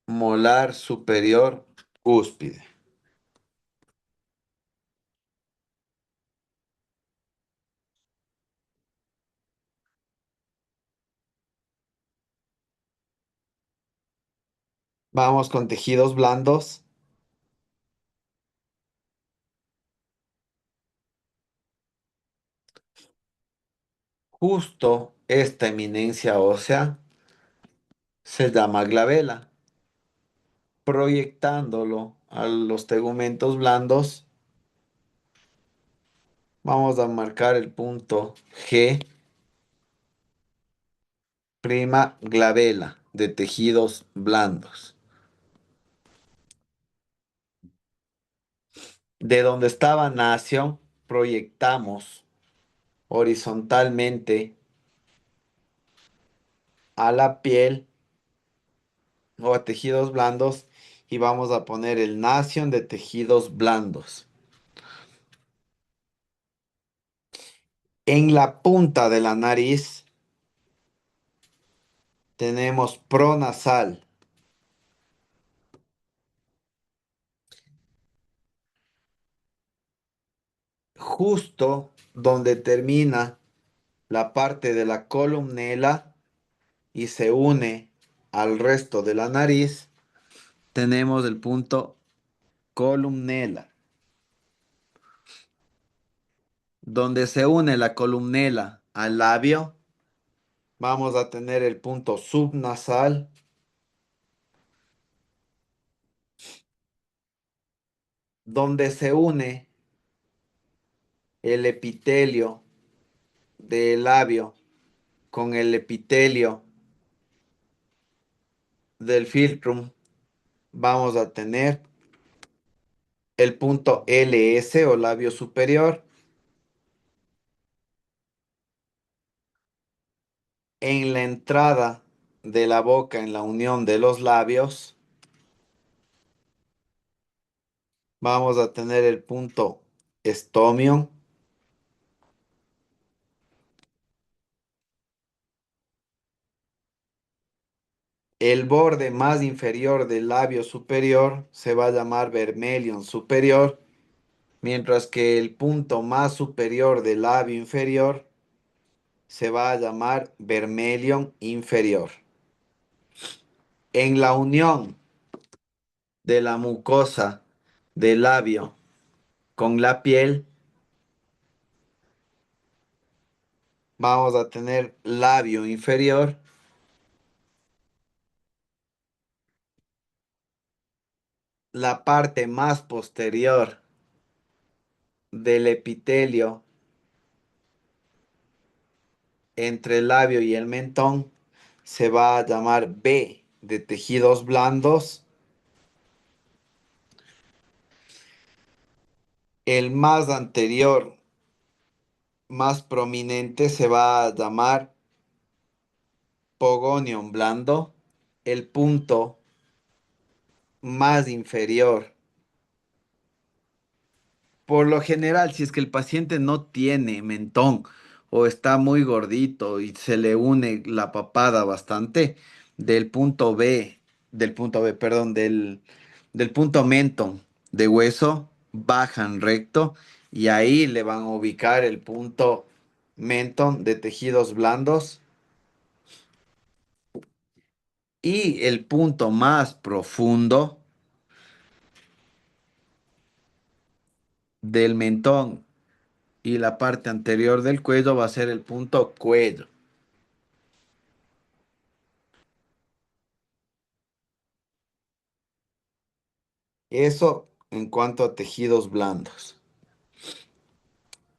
molar superior cúspide. Vamos con tejidos blandos. Justo esta eminencia ósea se llama glabela. Proyectándolo a los tegumentos blandos, vamos a marcar el punto G', glabela de tejidos blandos. De donde estaba nacio, proyectamos horizontalmente a la piel o a tejidos blandos y vamos a poner el nación de tejidos blandos. En la punta de la nariz tenemos pronasal. Justo donde termina la parte de la columnela y se une al resto de la nariz, tenemos el punto columnela. Donde se une la columnela al labio, vamos a tener el punto subnasal. Donde se une el epitelio del labio con el epitelio del filtrum, vamos a tener el punto LS o labio superior. En la entrada de la boca, en la unión de los labios, vamos a tener el punto estomio. El borde más inferior del labio superior se va a llamar vermilion superior, mientras que el punto más superior del labio inferior se va a llamar vermilion inferior. En la unión de la mucosa del labio con la piel, vamos a tener labio inferior. La parte más posterior del epitelio entre el labio y el mentón se va a llamar B de tejidos blandos. El más anterior, más prominente, se va a llamar pogonium blando. El punto más inferior. Por lo general, si es que el paciente no tiene mentón o está muy gordito y se le une la papada bastante, del punto B, perdón, del punto mentón de hueso, bajan recto y ahí le van a ubicar el punto mentón de tejidos blandos y el punto más profundo del mentón y la parte anterior del cuello va a ser el punto cuello. Eso en cuanto a tejidos blandos.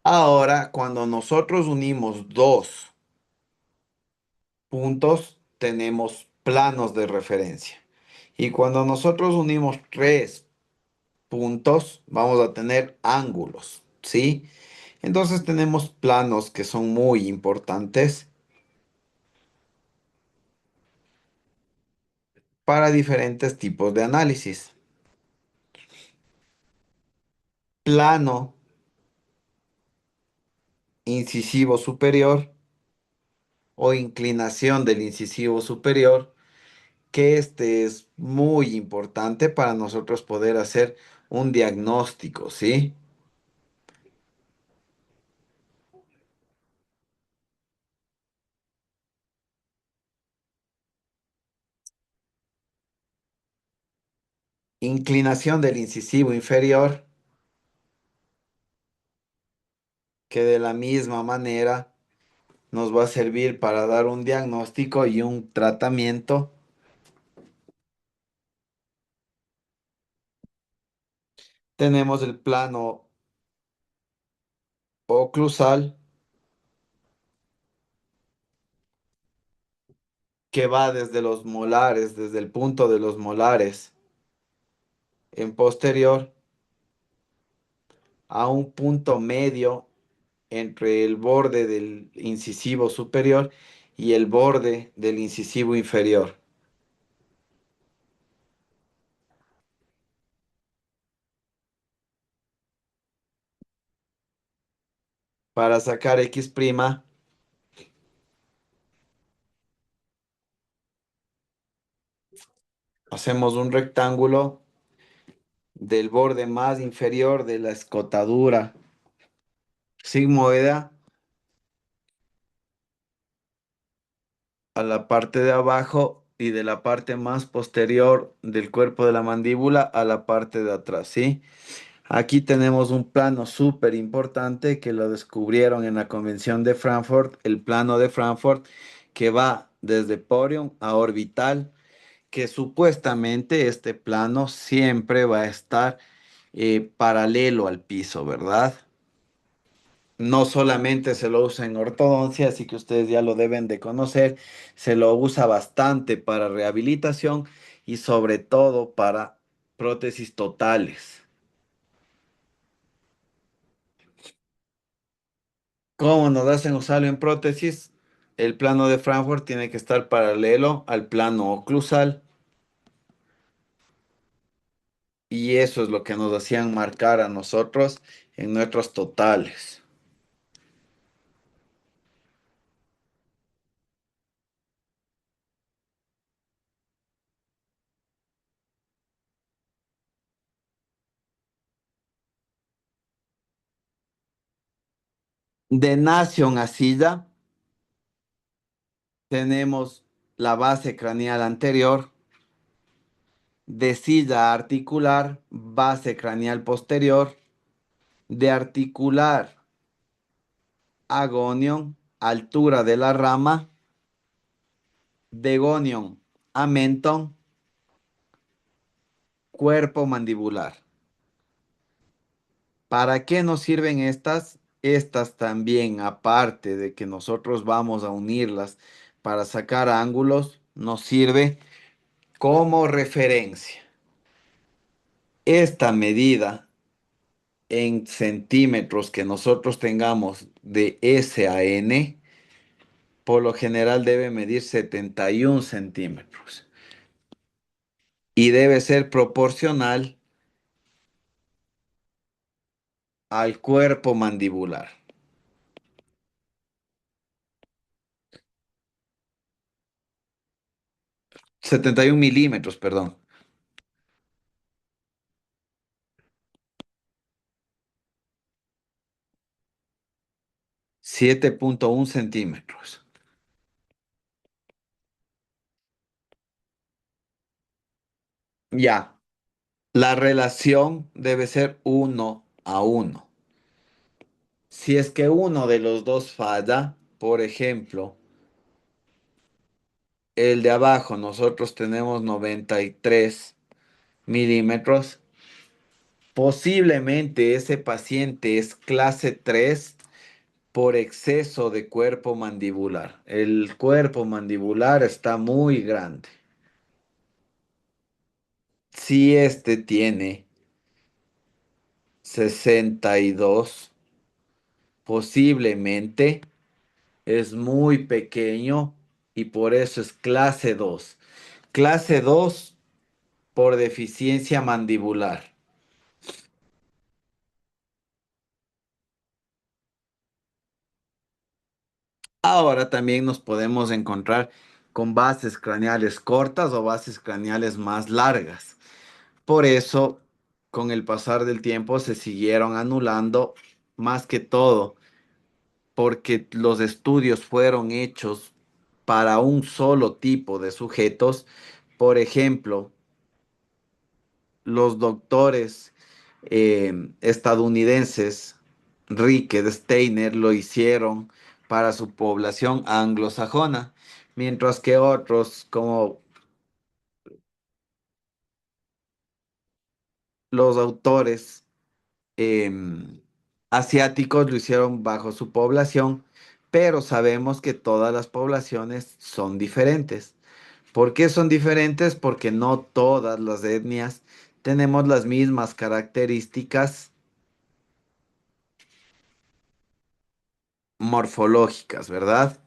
Ahora, cuando nosotros unimos dos puntos, tenemos planos de referencia. Y cuando nosotros unimos tres puntos, vamos a tener ángulos, ¿sí? Entonces tenemos planos que son muy importantes para diferentes tipos de análisis. Plano incisivo superior o inclinación del incisivo superior, que este es muy importante para nosotros poder hacer un diagnóstico, ¿sí? Inclinación del incisivo inferior, que de la misma manera nos va a servir para dar un diagnóstico y un tratamiento. Tenemos el plano oclusal, que va desde los molares, desde el punto de los molares en posterior a un punto medio entre el borde del incisivo superior y el borde del incisivo inferior. Para sacar X', hacemos un rectángulo del borde más inferior de la escotadura sigmoidea a la parte de abajo y de la parte más posterior del cuerpo de la mandíbula a la parte de atrás, ¿sí? Aquí tenemos un plano súper importante que lo descubrieron en la Convención de Frankfurt, el plano de Frankfurt, que va desde porion a orbital, que supuestamente este plano siempre va a estar paralelo al piso, ¿verdad? No solamente se lo usa en ortodoncia, así que ustedes ya lo deben de conocer, se lo usa bastante para rehabilitación y sobre todo para prótesis totales. ¿Cómo nos hacen usarlo en prótesis? El plano de Frankfurt tiene que estar paralelo al plano oclusal y eso es lo que nos hacían marcar a nosotros en nuestros totales. De nación a silla tenemos la base craneal anterior, de silla a articular, base craneal posterior, de articular a gonion, altura de la rama, de gonion a mentón, cuerpo mandibular. ¿Para qué nos sirven estas? Estas también, aparte de que nosotros vamos a unirlas para sacar ángulos, nos sirve como referencia. Esta medida en centímetros que nosotros tengamos de S a N, por lo general debe medir 71 centímetros y debe ser proporcional al cuerpo mandibular. 71 milímetros, perdón. 7,1 centímetros. Ya, la relación debe ser 1 a 1. Si es que uno de los dos falla, por ejemplo, el de abajo, nosotros tenemos 93 milímetros, posiblemente ese paciente es clase 3 por exceso de cuerpo mandibular. El cuerpo mandibular está muy grande. Si este tiene 62, posiblemente es muy pequeño y por eso es clase 2. Clase 2 por deficiencia mandibular. Ahora también nos podemos encontrar con bases craneales cortas o bases craneales más largas. Por eso, con el pasar del tiempo, se siguieron anulando más que todo, porque los estudios fueron hechos para un solo tipo de sujetos. Por ejemplo, los doctores estadounidenses, Rickett, Steiner, lo hicieron para su población anglosajona, mientras que otros, como los autores em, asiáticos, lo hicieron bajo su población, pero sabemos que todas las poblaciones son diferentes. ¿Por qué son diferentes? Porque no todas las etnias tenemos las mismas características morfológicas, ¿verdad?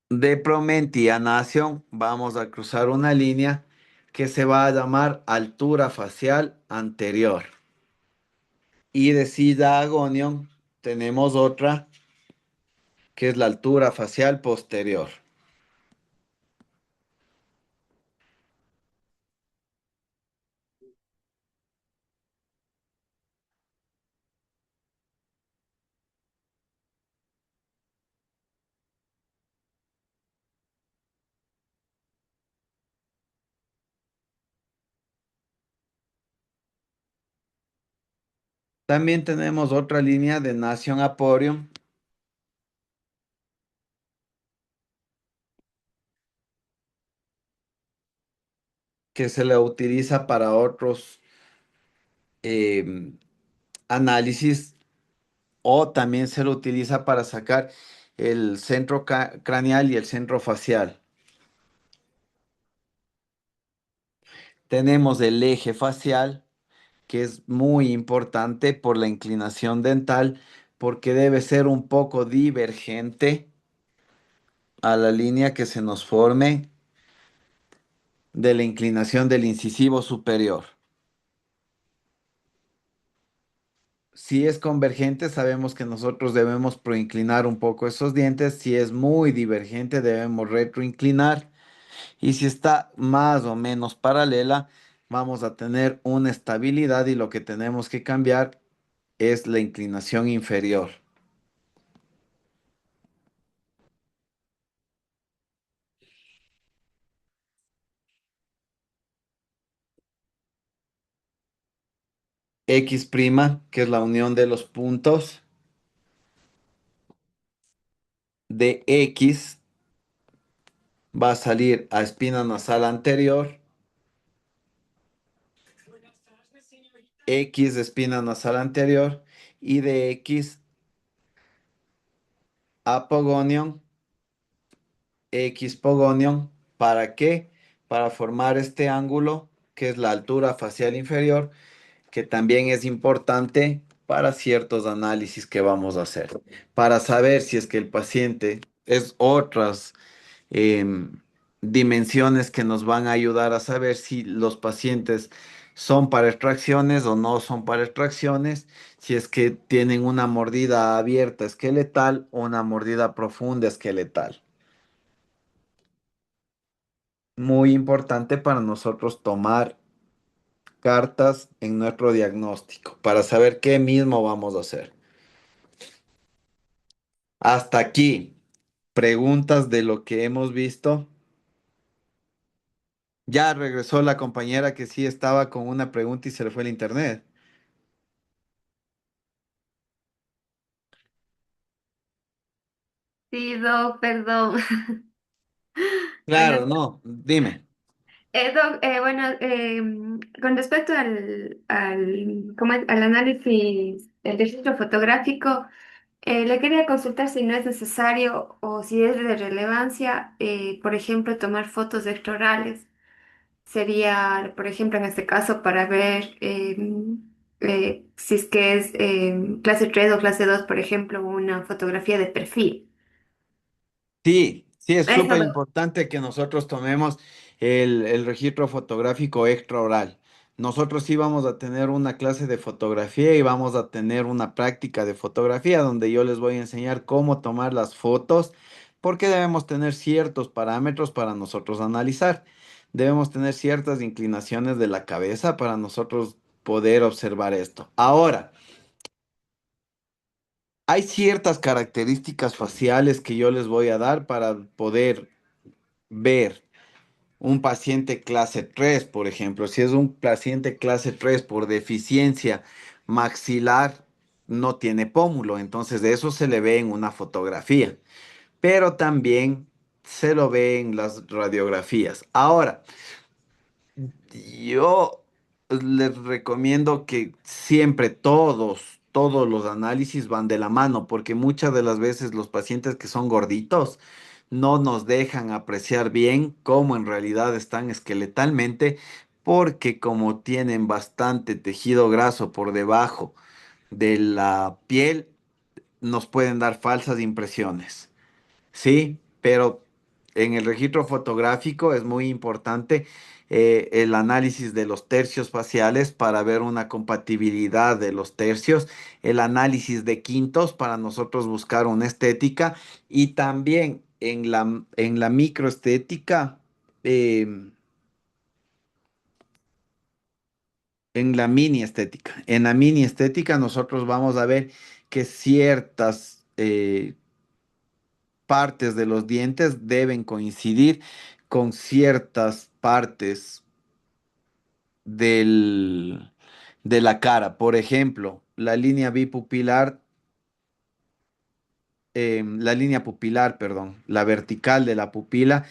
De Promenti a Nación vamos a cruzar una línea que se va a llamar altura facial anterior. Y de Sida a Gonion tenemos otra que es la altura facial posterior. También tenemos otra línea de Nación Aporium que se le utiliza para otros em, análisis o también se lo utiliza para sacar el centro craneal y el centro facial. Tenemos el eje facial, que es muy importante por la inclinación dental, porque debe ser un poco divergente a la línea que se nos forme de la inclinación del incisivo superior. Si es convergente, sabemos que nosotros debemos proinclinar un poco esos dientes. Si es muy divergente, debemos retroinclinar. Y si está más o menos paralela, vamos a tener una estabilidad y lo que tenemos que cambiar es la inclinación inferior. X', que es la unión de los puntos de X, va a salir a espina nasal anterior, X de espina nasal anterior y de X a Pogonion, X Pogonion. ¿Para qué? Para formar este ángulo que es la altura facial inferior, que también es importante para ciertos análisis que vamos a hacer, para saber si es que el paciente es otras em, dimensiones que nos van a ayudar a saber si los pacientes son para extracciones o no son para extracciones, si es que tienen una mordida abierta esqueletal o una mordida profunda esqueletal. Muy importante para nosotros tomar cartas en nuestro diagnóstico para saber qué mismo vamos a hacer. Hasta aquí, preguntas de lo que hemos visto. Ya regresó la compañera que sí estaba con una pregunta y se le fue el internet. Sí, Doc, perdón. Bueno, Claro, no, dime. Doc, con respecto al análisis del registro fotográfico, le quería consultar si no es necesario o si es de relevancia, por ejemplo, tomar fotos vectorales. Sería, por ejemplo, en este caso, para ver si es que es clase 3 o clase 2, por ejemplo, una fotografía de perfil. Sí, sí, es Eso, súper Doc. importante que nosotros tomemos el registro fotográfico extraoral. Nosotros sí vamos a tener una clase de fotografía y vamos a tener una práctica de fotografía donde yo les voy a enseñar cómo tomar las fotos, porque debemos tener ciertos parámetros para nosotros analizar. Debemos tener ciertas inclinaciones de la cabeza para nosotros poder observar esto. Ahora, hay ciertas características faciales que yo les voy a dar para poder ver un paciente clase 3, por ejemplo. Si es un paciente clase 3 por deficiencia maxilar, no tiene pómulo, entonces de eso se le ve en una fotografía, pero también se lo ve en las radiografías. Ahora, yo les recomiendo que siempre todos los análisis van de la mano, porque muchas de las veces los pacientes que son gorditos no nos dejan apreciar bien cómo en realidad están esqueletalmente, porque como tienen bastante tejido graso por debajo de la piel, nos pueden dar falsas impresiones. Sí, pero en el registro fotográfico es muy importante el análisis de los tercios faciales para ver una compatibilidad de los tercios, el análisis de quintos para nosotros buscar una estética y también en la microestética, em, en la mini estética. En la mini estética nosotros vamos a ver que ciertas partes de los dientes deben coincidir con ciertas partes del, de la cara. Por ejemplo, la línea bipupilar, la línea pupilar, perdón, la vertical de la pupila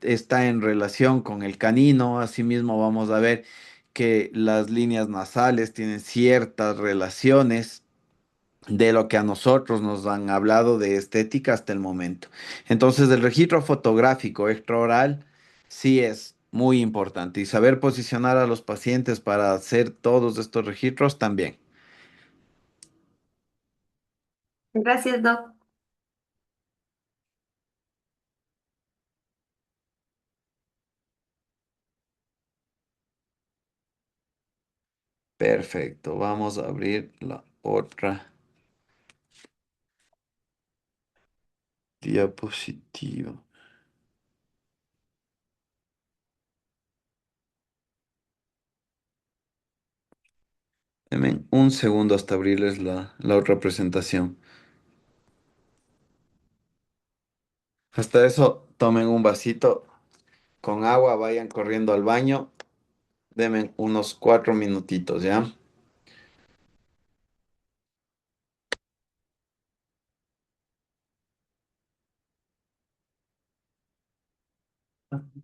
está en relación con el canino. Asimismo, vamos a ver que las líneas nasales tienen ciertas relaciones de lo que a nosotros nos han hablado de estética hasta el momento. Entonces, el registro fotográfico extraoral sí es muy importante y saber posicionar a los pacientes para hacer todos estos registros también. Gracias, Doc. Perfecto, vamos a abrir la otra diapositiva. Denme un segundo hasta abrirles la otra presentación. Hasta eso, tomen un vasito con agua, vayan corriendo al baño. Denme unos 4 minutitos, ¿ya?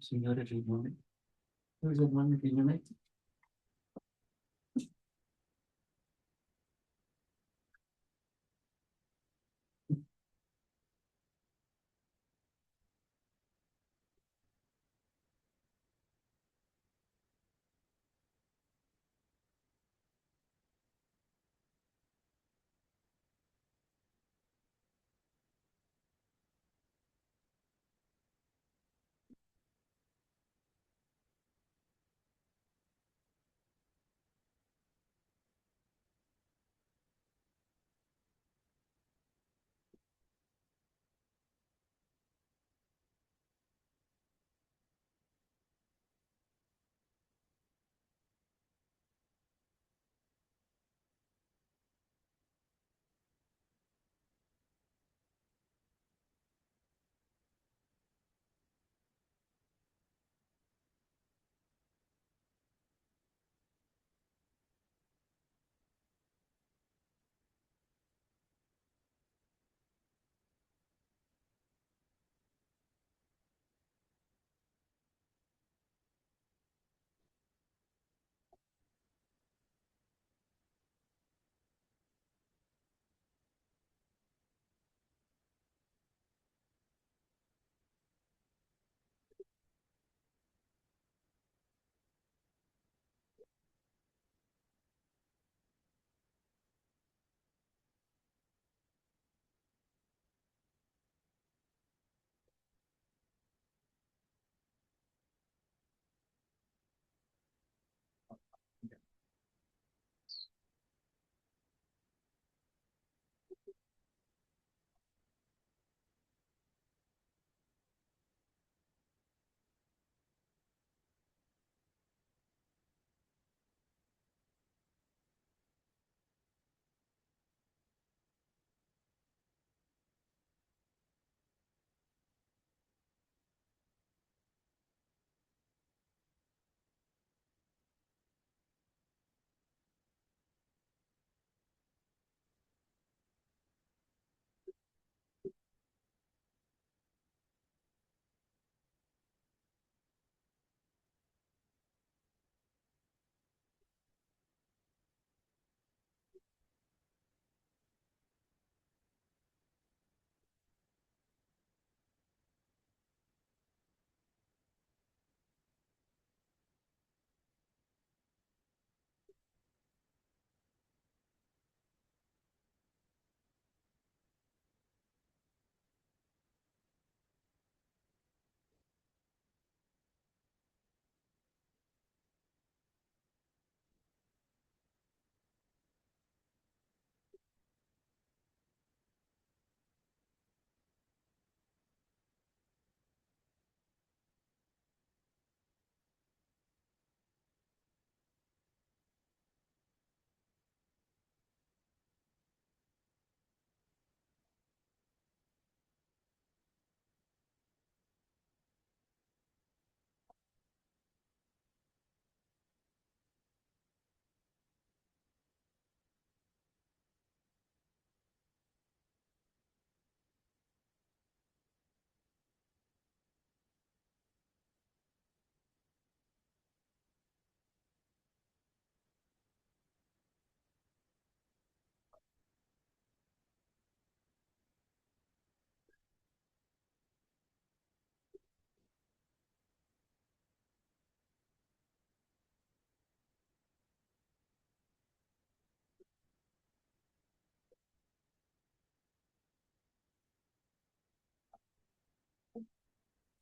Signore Rimone, Giovanni Pignonetti.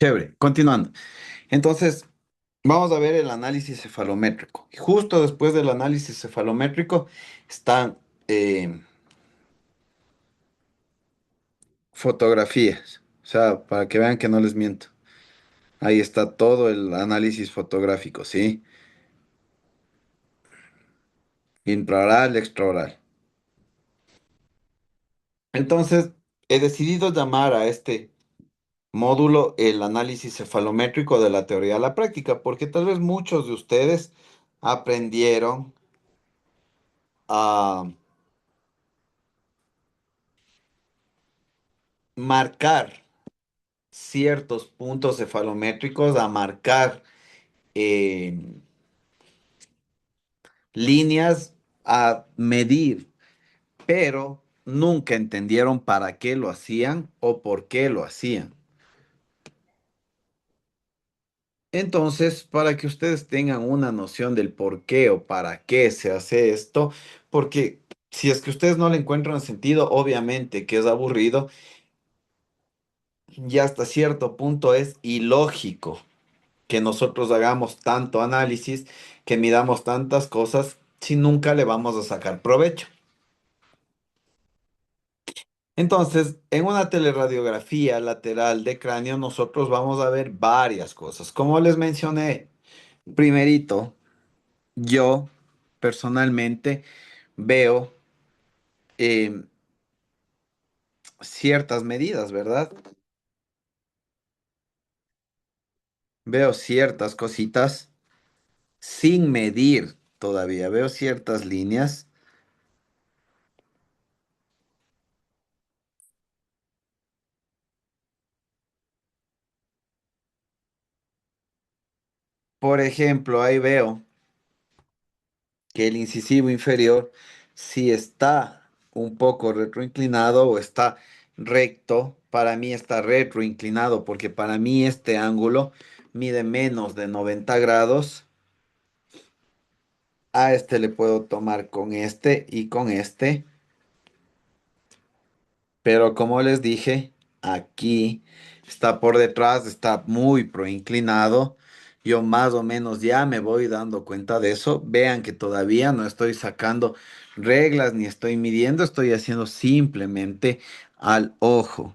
Chévere, continuando. Entonces, vamos a ver el análisis cefalométrico. Y justo después del análisis cefalométrico están eh, fotografías. O sea, para que vean que no les miento. Ahí está todo el análisis fotográfico, ¿sí? Intraoral, extraoral. Entonces, he decidido llamar a este módulo el análisis cefalométrico de la teoría a la práctica, porque tal vez muchos de ustedes aprendieron a marcar ciertos puntos cefalométricos, a marcar eh, líneas, a medir, pero nunca entendieron para qué lo hacían o por qué lo hacían. Entonces, para que ustedes tengan una noción del por qué o para qué se hace esto, porque si es que ustedes no le encuentran sentido, obviamente que es aburrido y hasta cierto punto es ilógico que nosotros hagamos tanto análisis, que midamos tantas cosas, si nunca le vamos a sacar provecho. Entonces, en una teleradiografía lateral de cráneo, nosotros vamos a ver varias cosas. Como les mencioné, primerito, yo personalmente veo eh, ciertas medidas, ¿verdad? Veo ciertas cositas sin medir todavía. Veo ciertas líneas. Por ejemplo, ahí veo que el incisivo inferior, si está un poco retroinclinado o está recto, para mí está retroinclinado porque para mí este ángulo mide menos de 90 grados. A este le puedo tomar con este y con este. Pero como les dije, aquí está por detrás, está muy proinclinado. Yo más o menos ya me voy dando cuenta de eso. Vean que todavía no estoy sacando reglas ni estoy midiendo, estoy haciendo simplemente al ojo.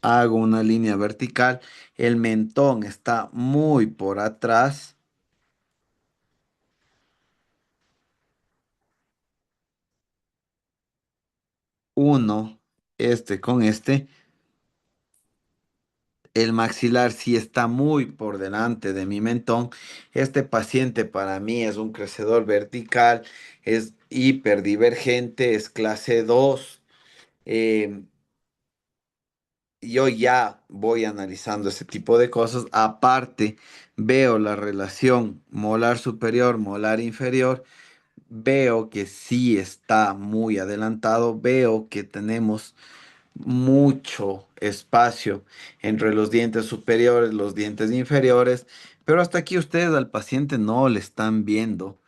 Hago una línea vertical. El mentón está muy por atrás. Uno, este con este. El maxilar sí está muy por delante de mi mentón. Este paciente para mí es un crecedor vertical, es hiperdivergente, es clase 2. Eh, yo ya voy analizando ese tipo de cosas. Aparte, veo la relación molar superior, molar inferior. Veo que sí está muy adelantado. Veo que tenemos mucho espacio entre los dientes superiores, los dientes inferiores, pero hasta aquí ustedes al paciente no le están viendo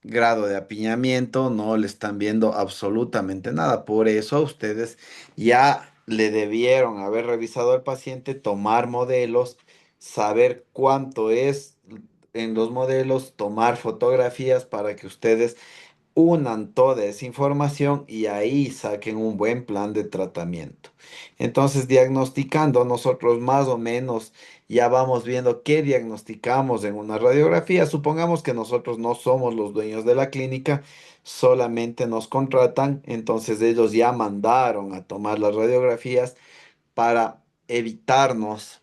grado de apiñamiento, no le están viendo absolutamente nada. Por eso ustedes ya le debieron haber revisado al paciente, tomar modelos, saber cuánto es en los modelos, tomar fotografías para que ustedes unan toda esa información y ahí saquen un buen plan de tratamiento. Entonces, diagnosticando, nosotros más o menos ya vamos viendo qué diagnosticamos en una radiografía. Supongamos que nosotros no somos los dueños de la clínica, solamente nos contratan, entonces ellos ya mandaron a tomar las radiografías para evitarnos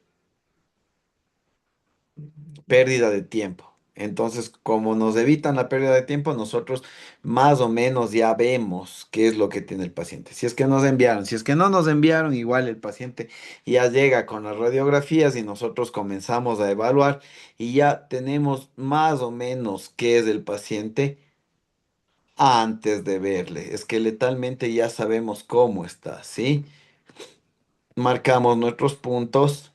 pérdida de tiempo. Entonces, como nos evitan la pérdida de tiempo, nosotros más o menos ya vemos qué es lo que tiene el paciente. Si es que nos enviaron, si es que no nos enviaron, igual el paciente ya llega con las radiografías y nosotros comenzamos a evaluar y ya tenemos más o menos qué es el paciente antes de verle. Esqueletalmente ya sabemos cómo está, ¿sí? Marcamos nuestros puntos.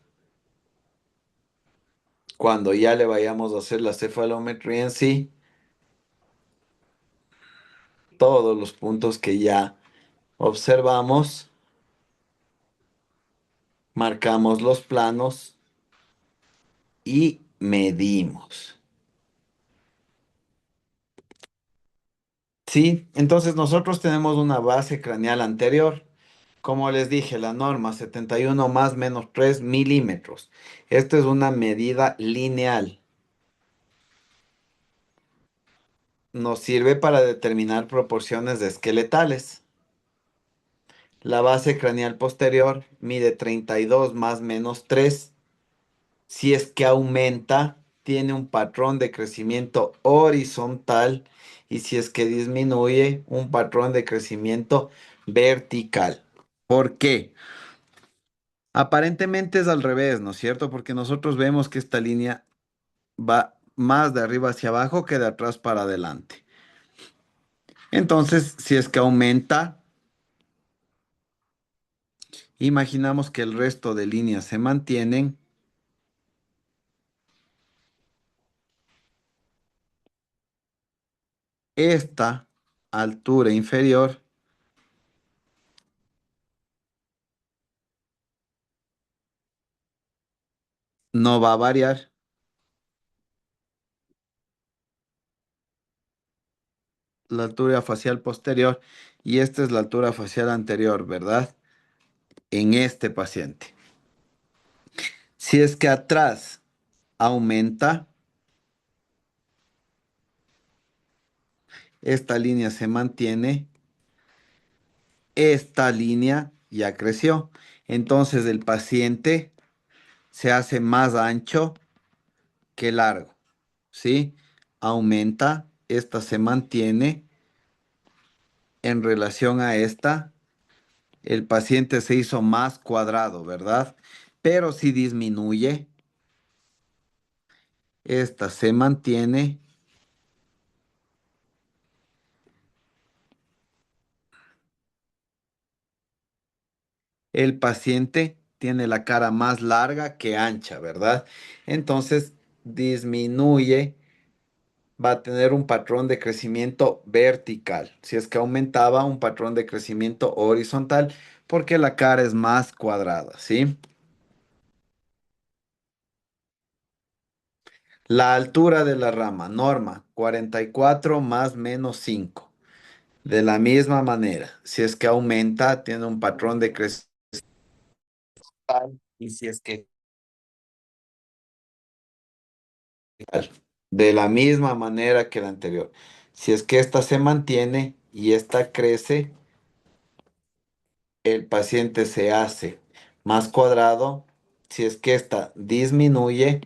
Cuando ya le vayamos a hacer la cefalometría en sí, todos los puntos que ya observamos, Marcamos los planos y medimos. Sí, entonces nosotros tenemos una base craneal anterior. Como les dije, la norma 71 más menos 3 milímetros. Esta es una medida lineal. Nos sirve para determinar proporciones esqueletales. La base craneal posterior mide 32 más menos 3. Si es que aumenta, tiene un patrón de crecimiento horizontal, y si es que disminuye, un patrón de crecimiento vertical. ¿Por qué? Aparentemente es al revés, ¿no es cierto? Porque nosotros vemos que esta línea va más de arriba hacia abajo que de atrás para adelante. Entonces, si es que aumenta, imaginamos que el resto de líneas se mantienen. Esta altura inferior no va a variar. La altura facial posterior, y esta es la altura facial anterior, ¿verdad? En este paciente. Si es que atrás aumenta, esta línea se mantiene, esta línea ya creció. Entonces el paciente se hace más ancho que largo, ¿sí? Aumenta, esta se mantiene en relación a esta. El paciente se hizo más cuadrado, ¿verdad? Pero si disminuye, esta se mantiene. El paciente tiene la cara más larga que ancha, ¿verdad? Entonces disminuye, va a tener un patrón de crecimiento vertical. Si es que aumentaba, un patrón de crecimiento horizontal, porque la cara es más cuadrada, ¿sí? La altura de la rama, norma, 44 más menos 5. De la misma manera, si es que aumenta, tiene un patrón de crecimiento. Y si es que de la misma manera que la anterior. Si es que esta se mantiene y esta crece, el paciente se hace más cuadrado. Si es que esta disminuye,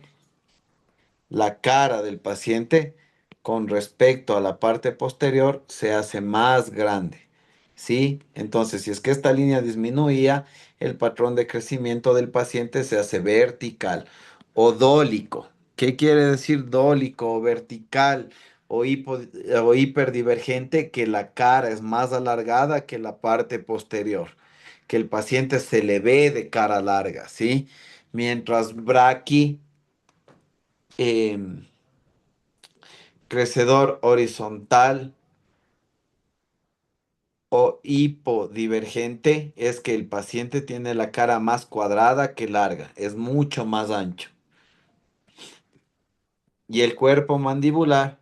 la cara del paciente con respecto a la parte posterior se hace más grande. ¿Sí? Entonces, si es que esta línea disminuía, el patrón de crecimiento del paciente se hace vertical o dólico. ¿Qué quiere decir dólico o vertical o hiperdivergente? Que la cara es más alargada que la parte posterior, que el paciente se le ve de cara larga, ¿sí? Mientras braqui, em, crecedor horizontal o hipodivergente, es que el paciente tiene la cara más cuadrada que larga, es mucho más ancho. Y el cuerpo mandibular,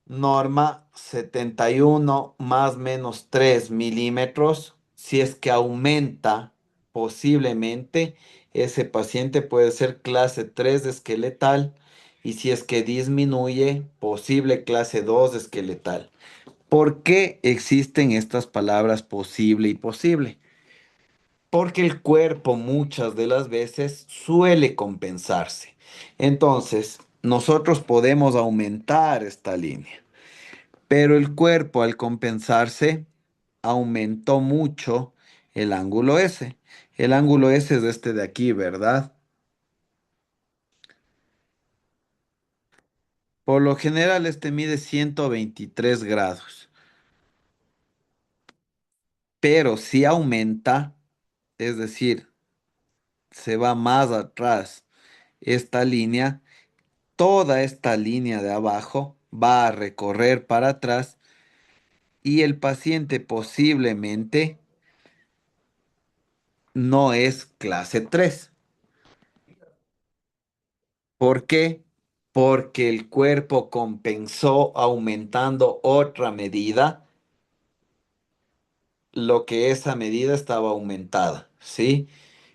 norma 71 más menos 3 milímetros. Si es que aumenta, posiblemente ese paciente puede ser clase 3 de esqueletal, y si es que disminuye, posible clase 2 de esqueletal. ¿Por qué existen estas palabras posible y posible? Porque el cuerpo muchas de las veces suele compensarse. Entonces, nosotros podemos aumentar esta línea, pero el cuerpo al compensarse aumentó mucho el ángulo S. El ángulo S es este de aquí, ¿verdad? Por lo general, este mide 123 grados, pero si aumenta, es decir, se va más atrás esta línea, toda esta línea de abajo va a recorrer para atrás, y el paciente posiblemente no es clase 3. ¿Por qué? Porque el cuerpo compensó aumentando otra medida, lo que esa medida estaba aumentada, ¿sí?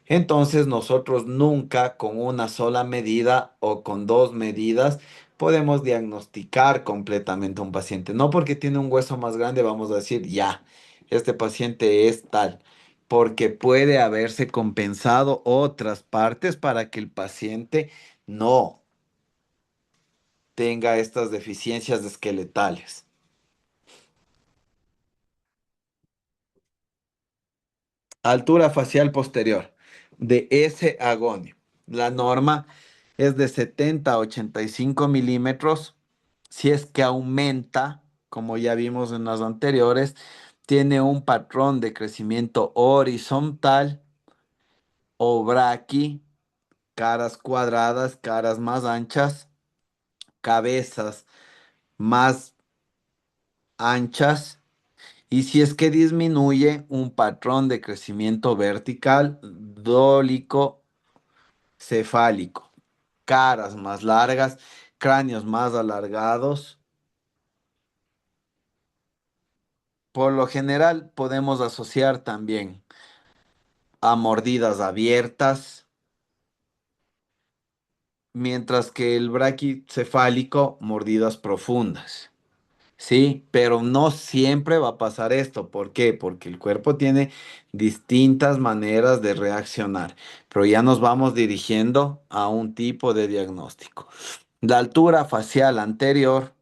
Entonces nosotros nunca con una sola medida o con dos medidas podemos diagnosticar completamente a un paciente. No porque tiene un hueso más grande vamos a decir, ya, este paciente es tal, porque puede haberse compensado otras partes para que el paciente no tenga estas deficiencias esqueletales. Altura facial posterior de ese agonio. La norma es de 70 a 85 milímetros. Si es que aumenta, como ya vimos en las anteriores, tiene un patrón de crecimiento horizontal o braqui, caras cuadradas, caras más anchas, cabezas más anchas. Y si es que disminuye, un patrón de crecimiento vertical, dólico, cefálico, caras más largas, cráneos más alargados. Por lo general podemos asociar también a mordidas abiertas, mientras que el braquicefálico, mordidas profundas. Sí, pero no siempre va a pasar esto. ¿Por qué? Porque el cuerpo tiene distintas maneras de reaccionar, pero ya nos vamos dirigiendo a un tipo de diagnóstico. La altura facial anterior,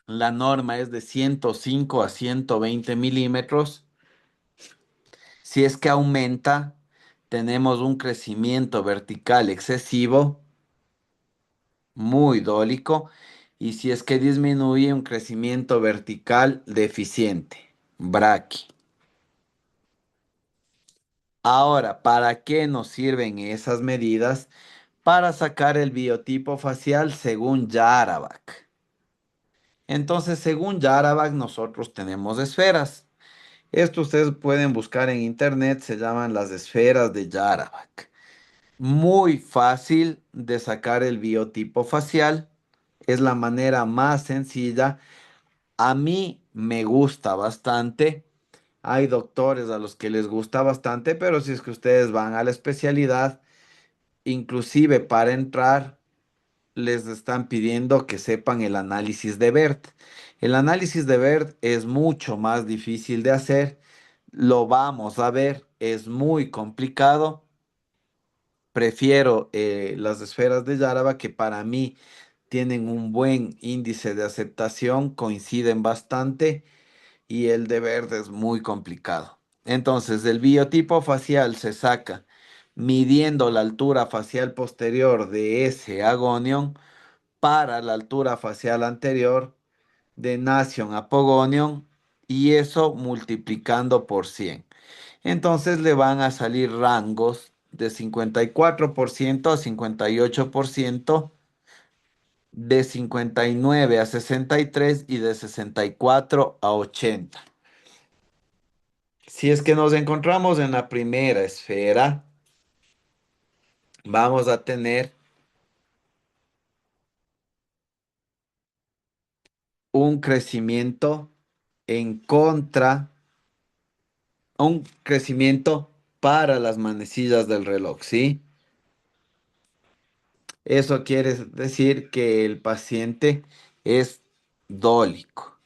la norma es de 105 a 120 milímetros. Si es que aumenta, tenemos un crecimiento vertical excesivo, muy dólico, y si es que disminuye, un crecimiento vertical deficiente, braqui. Ahora, ¿para qué nos sirven esas medidas? Para sacar el biotipo facial según Yarabak. Entonces, según Yarabak, nosotros tenemos esferas. Esto ustedes pueden buscar en internet, se llaman las esferas de Yarabak. Muy fácil de sacar el biotipo facial. Es la manera más sencilla. A mí me gusta bastante. Hay doctores a los que les gusta bastante, pero si es que ustedes van a la especialidad, inclusive para entrar, les están pidiendo que sepan el análisis de BERT. El análisis de BERT es mucho más difícil de hacer. Lo vamos a ver, es muy complicado. Prefiero las esferas de Yaraba, que para mí tienen un buen índice de aceptación, coinciden bastante, y el de verde es muy complicado. Entonces, el biotipo facial se saca midiendo la altura facial posterior de ese agonion para la altura facial anterior de Nation Apogonion, y eso multiplicando por 100. Entonces le van a salir rangos de 54% a 58%, de 59 a 63 y de 64 a 80. Si es que nos encontramos en la primera esfera, vamos a tener un crecimiento en contra, un crecimiento para las manecillas del reloj, ¿sí? Eso quiere decir que el paciente es dólico.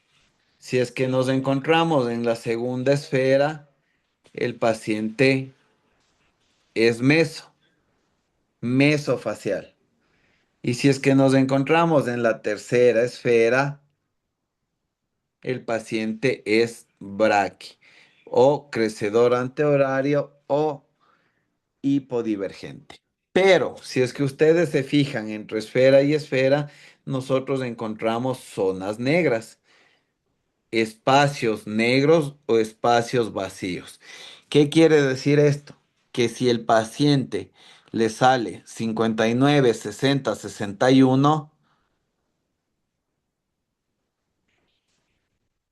Si es que nos encontramos en la segunda esfera, el paciente es mesofacial. Y si es que nos encontramos en la tercera esfera, el paciente es braqui o crecedor antehorario o hipodivergente. Pero si es que ustedes se fijan entre esfera y esfera, nosotros encontramos zonas negras, espacios negros o espacios vacíos. ¿Qué quiere decir esto? Que si el paciente le sale 59, 60, 61,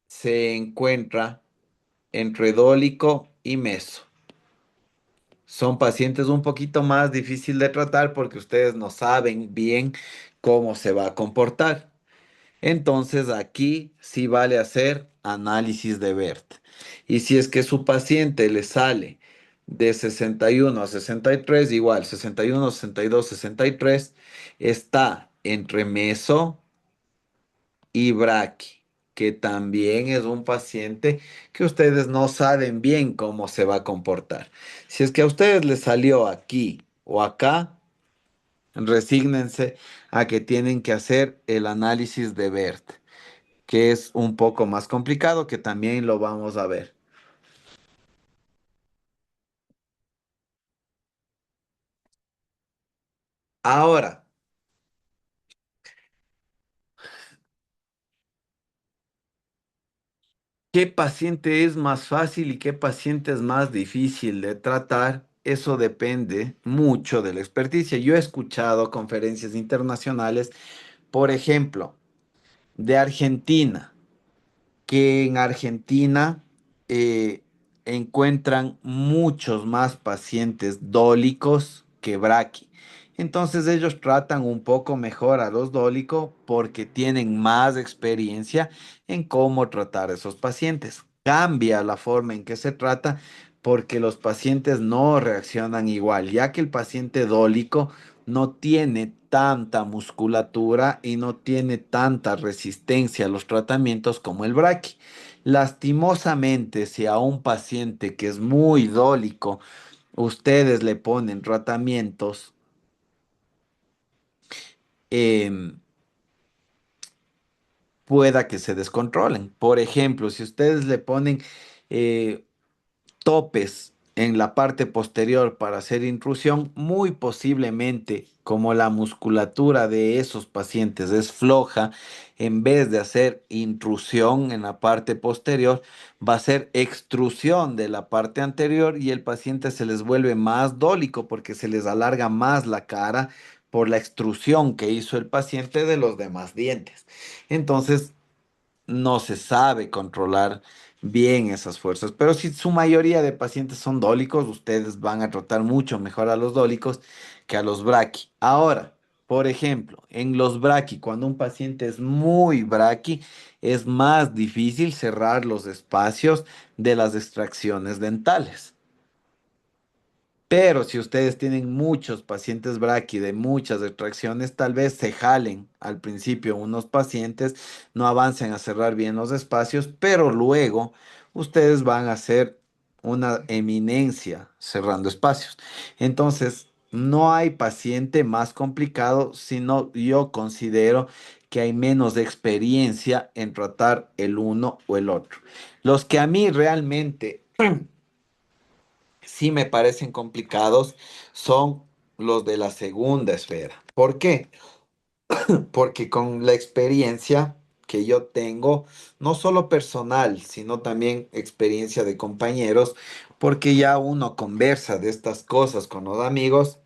se encuentra entre dólico y meso. Son pacientes un poquito más difícil de tratar porque ustedes no saben bien cómo se va a comportar. Entonces aquí sí vale hacer análisis de BERT. Y si es que su paciente le sale de 61 a 63, igual 61, 62, 63, está entre meso y braqui, que también es un paciente que ustedes no saben bien cómo se va a comportar. Si es que a ustedes les salió aquí o acá, resígnense a que tienen que hacer el análisis de BERT, que es un poco más complicado, que también lo vamos a ver. Ahora, ¿qué paciente es más fácil y qué paciente es más difícil de tratar? Eso depende mucho de la experticia. Yo he escuchado conferencias internacionales, por ejemplo, de Argentina, que en Argentina eh, encuentran muchos más pacientes dólicos que braqui. Entonces ellos tratan un poco mejor a los dólicos porque tienen más experiencia en cómo tratar a esos pacientes. Cambia la forma en que se trata porque los pacientes no reaccionan igual, ya que el paciente dólico no tiene tanta musculatura y no tiene tanta resistencia a los tratamientos como el braqui. Lastimosamente, si a un paciente que es muy dólico, ustedes le ponen tratamientos, em, pueda que se descontrolen. Por ejemplo, si ustedes le ponen eh, topes en la parte posterior para hacer intrusión, muy posiblemente, como la musculatura de esos pacientes es floja, en vez de hacer intrusión en la parte posterior, va a ser extrusión de la parte anterior y el paciente se les vuelve más dólico porque se les alarga más la cara por la extrusión que hizo el paciente de los demás dientes. Entonces, no se sabe controlar bien esas fuerzas. Pero si su mayoría de pacientes son dólicos, ustedes van a tratar mucho mejor a los dólicos que a los braqui. Ahora, por ejemplo, en los braqui, cuando un paciente es muy braqui, es más difícil cerrar los espacios de las extracciones dentales. Pero si ustedes tienen muchos pacientes braqui de muchas extracciones, tal vez se jalen al principio unos pacientes, no avancen a cerrar bien los espacios, pero luego ustedes van a hacer una eminencia cerrando espacios. Entonces, no hay paciente más complicado, sino yo considero que hay menos experiencia en tratar el uno o el otro. Los que a mí realmente sí me parecen complicados son los de la segunda esfera. ¿Por qué? Porque con la experiencia que yo tengo, no solo personal, sino también experiencia de compañeros, porque ya uno conversa de estas cosas con los amigos.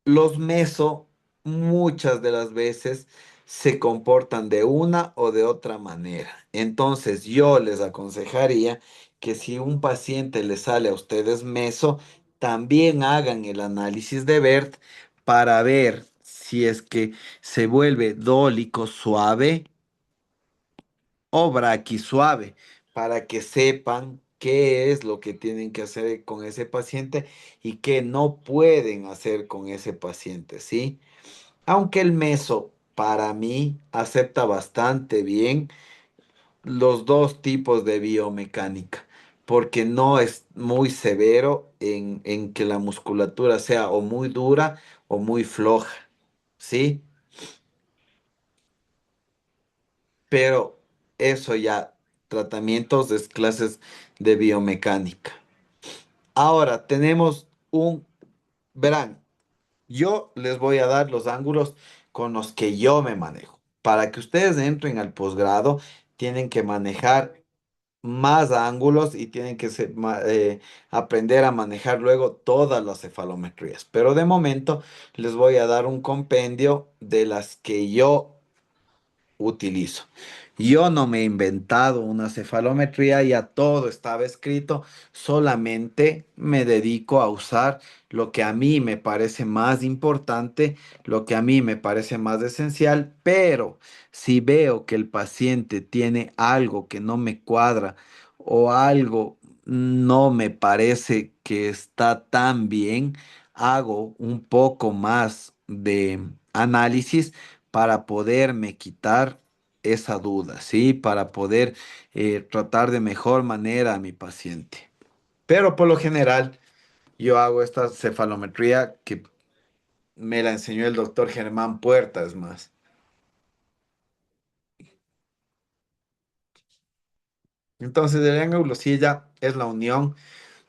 Los meso muchas de las veces se comportan de una o de otra manera. Entonces yo les aconsejaría que si un paciente le sale a ustedes meso, también hagan el análisis de BERT para ver si es que se vuelve dólico suave o braquisuave, para que sepan qué es lo que tienen que hacer con ese paciente y qué no pueden hacer con ese paciente, ¿sí? Aunque el meso para mí acepta bastante bien los dos tipos de biomecánica, porque no es muy severo en que la musculatura sea o muy dura o muy floja, ¿sí? Pero eso ya, tratamientos es clases de biomecánica. Ahora tenemos verán, yo les voy a dar los ángulos con los que yo me manejo. Para que ustedes entren al posgrado, tienen que manejar más ángulos y tienen que aprender a manejar luego todas las cefalometrías. Pero de momento les voy a dar un compendio de las que yo utilizo. Yo no me he inventado una cefalometría, ya todo estaba escrito, solamente me dedico a usar lo que a mí me parece más importante, lo que a mí me parece más esencial, pero si veo que el paciente tiene algo que no me cuadra o algo no me parece que está tan bien, hago un poco más de análisis para poderme quitar esa duda, ¿sí? Para poder tratar de mejor manera a mi paciente. Pero por lo general, yo hago esta cefalometría que me la enseñó el doctor Germán Puertas más. Entonces, el ángulo silla es la unión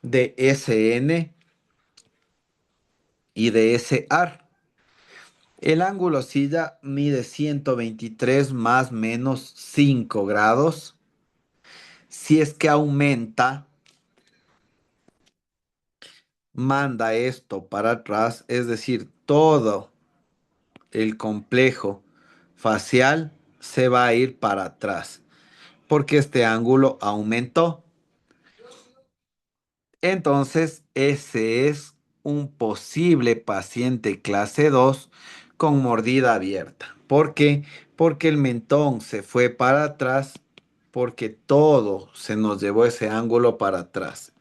de SN y de SR. El ángulo silla mide 123 más menos 5 grados. Si es que aumenta, manda esto para atrás, es decir, todo el complejo facial se va a ir para atrás porque este ángulo aumentó. Entonces, ese es un posible paciente clase 2 con mordida abierta. ¿Por qué? Porque el mentón se fue para atrás, porque todo se nos llevó ese ángulo para atrás,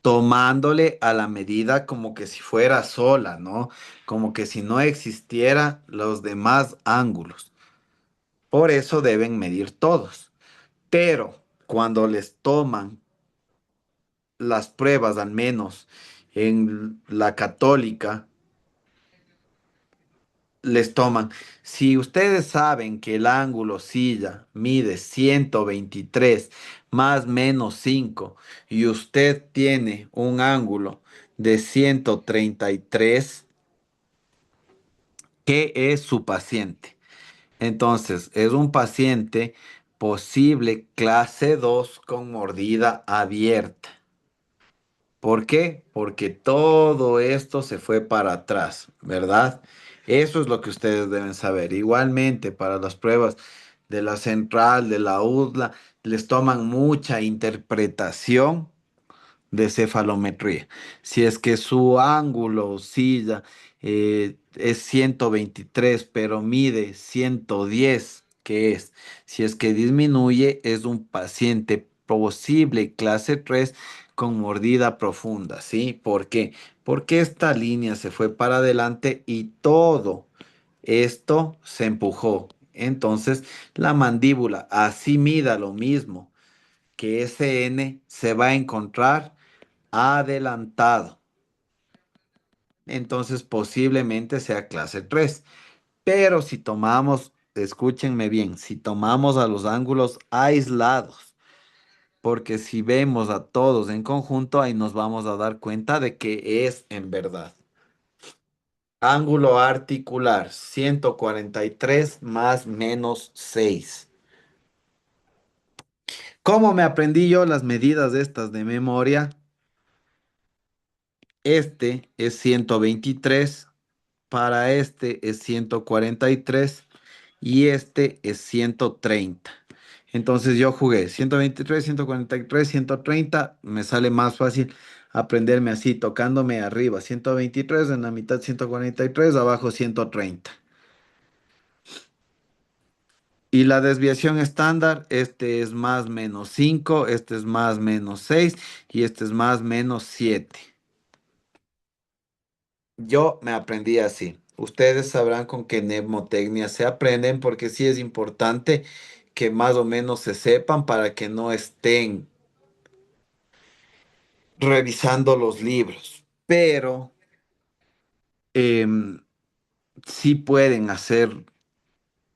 tomándole a la medida como que si fuera sola, ¿no? Como que si no existiera los demás ángulos. Por eso deben medir todos. Pero cuando les toman las pruebas, al menos en la católica, les toman. Si ustedes saben que el ángulo silla mide 123 más menos 5 y usted tiene un ángulo de 133, ¿qué es su paciente? Entonces, es un paciente posible clase 2 con mordida abierta. ¿Por qué? Porque todo esto se fue para atrás, ¿verdad? Eso es lo que ustedes deben saber. Igualmente, para las pruebas de la central, de la UDLA, les toman mucha interpretación de cefalometría. Si es que su ángulo silla es 123, pero mide 110, ¿qué es? Si es que disminuye, es un paciente posible clase 3 con mordida profunda, ¿sí? ¿Por qué? Porque esta línea se fue para adelante y todo esto se empujó. Entonces, la mandíbula, así mida lo mismo que SN, se va a encontrar adelantado. Entonces posiblemente sea clase 3. Pero si tomamos, escúchenme bien, si tomamos a los ángulos aislados, porque si vemos a todos en conjunto, ahí nos vamos a dar cuenta de que es en verdad. Ángulo articular, 143 más menos 6. ¿Cómo me aprendí yo las medidas estas de memoria? Este es 123. Para este es 143 y este es 130. Entonces yo jugué 123, 143, 130. Me sale más fácil aprenderme así, tocándome arriba 123, en la mitad 143, abajo 130. Y la desviación estándar, este es más menos 5, este es más menos 6 y este es más menos 7. Yo me aprendí así. Ustedes sabrán con qué mnemotecnia se aprenden porque sí es importante que más o menos se sepan para que no estén revisando los libros. Pero em, sí pueden hacer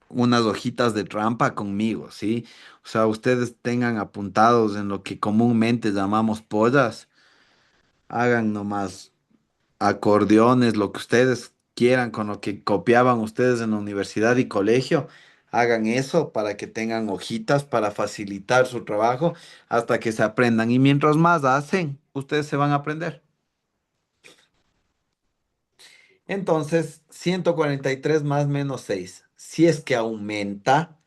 unas hojitas de trampa conmigo, ¿sí? O sea, ustedes tengan apuntados en lo que comúnmente llamamos pollas, hagan nomás acordeones, lo que ustedes quieran, con lo que copiaban ustedes en la universidad y colegio, hagan eso para que tengan hojitas para facilitar su trabajo hasta que se aprendan. Y mientras más hacen, ustedes se van a aprender. Entonces, 143 más menos 6. Si es que aumenta,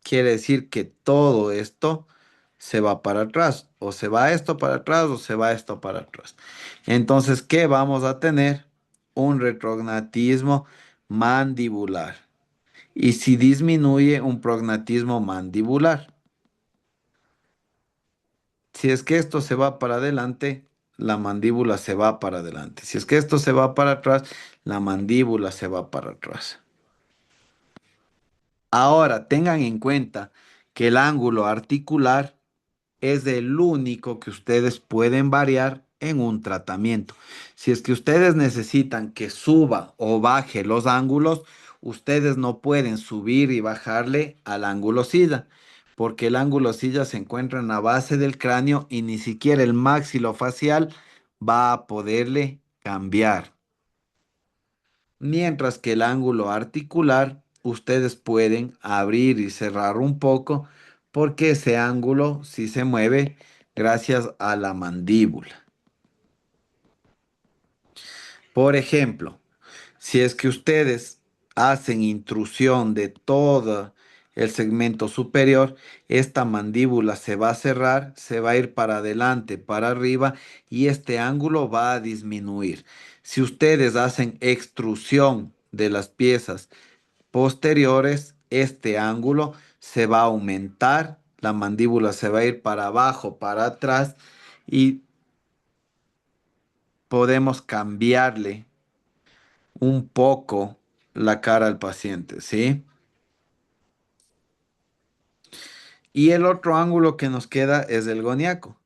quiere decir que todo esto se va para atrás, o se va esto para atrás, o se va esto para atrás. Entonces, ¿qué vamos a tener? Un retrognatismo mandibular. Y si disminuye, un prognatismo mandibular. Si es que esto se va para adelante, la mandíbula se va para adelante. Si es que esto se va para atrás, la mandíbula se va para atrás. Ahora, tengan en cuenta que el ángulo articular es el único que ustedes pueden variar en un tratamiento. Si es que ustedes necesitan que suba o baje los ángulos, ustedes no pueden subir y bajarle al ángulo silla, porque el ángulo silla se encuentra en la base del cráneo y ni siquiera el maxilofacial va a poderle cambiar. Mientras que el ángulo articular, ustedes pueden abrir y cerrar un poco porque ese ángulo sí se mueve gracias a la mandíbula. Por ejemplo, si es que ustedes hacen intrusión de todo el segmento superior, esta mandíbula se va a cerrar, se va a ir para adelante, para arriba y este ángulo va a disminuir. Si ustedes hacen extrusión de las piezas posteriores, este ángulo se va a aumentar, la mandíbula se va a ir para abajo, para atrás y podemos cambiarle un poco la cara al paciente, ¿sí? Y el otro ángulo que nos queda es el goniaco.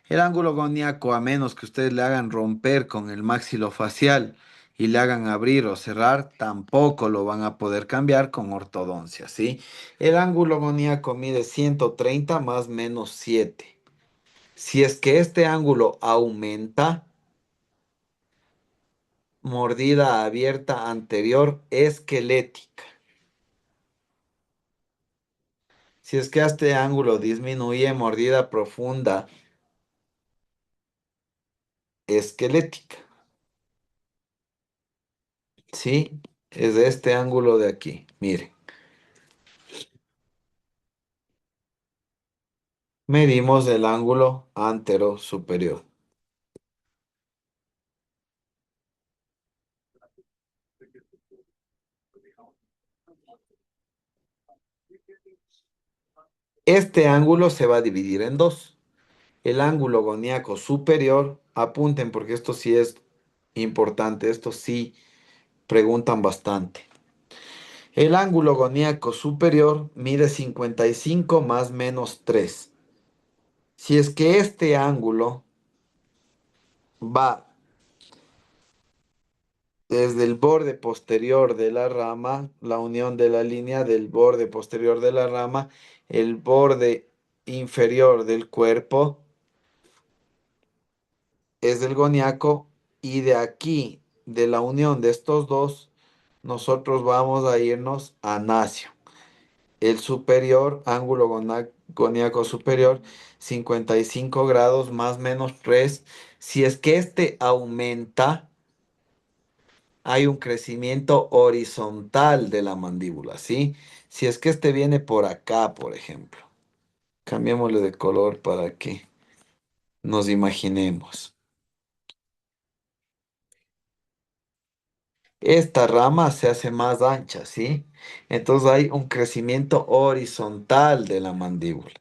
El ángulo goniaco, a menos que ustedes le hagan romper con el maxilofacial y le hagan abrir o cerrar, tampoco lo van a poder cambiar con ortodoncia, ¿sí? El ángulo goniaco mide 130 más menos 7. Si es que este ángulo aumenta, mordida abierta anterior esquelética. Si es que este ángulo disminuye, mordida profunda esquelética. ¿Sí? Es de este ángulo de aquí. Miren. Medimos el ángulo antero superior. Este ángulo se va a dividir en dos. El ángulo goniaco superior, apunten porque esto sí es importante, esto sí preguntan bastante. El ángulo goniaco superior mide 55 más menos 3. Si es que este ángulo va desde el borde posterior de la rama, la unión de la línea del borde posterior de la rama, el borde inferior del cuerpo es del goniaco y de aquí, de la unión de estos dos, nosotros vamos a irnos a nacio. El superior, ángulo goniaco superior, 55 grados más menos 3. Si es que este aumenta, hay un crecimiento horizontal de la mandíbula, ¿sí? Si es que este viene por acá, por ejemplo. Cambiémosle de color para que nos imaginemos. Esta rama se hace más ancha, ¿sí? Entonces hay un crecimiento horizontal de la mandíbula.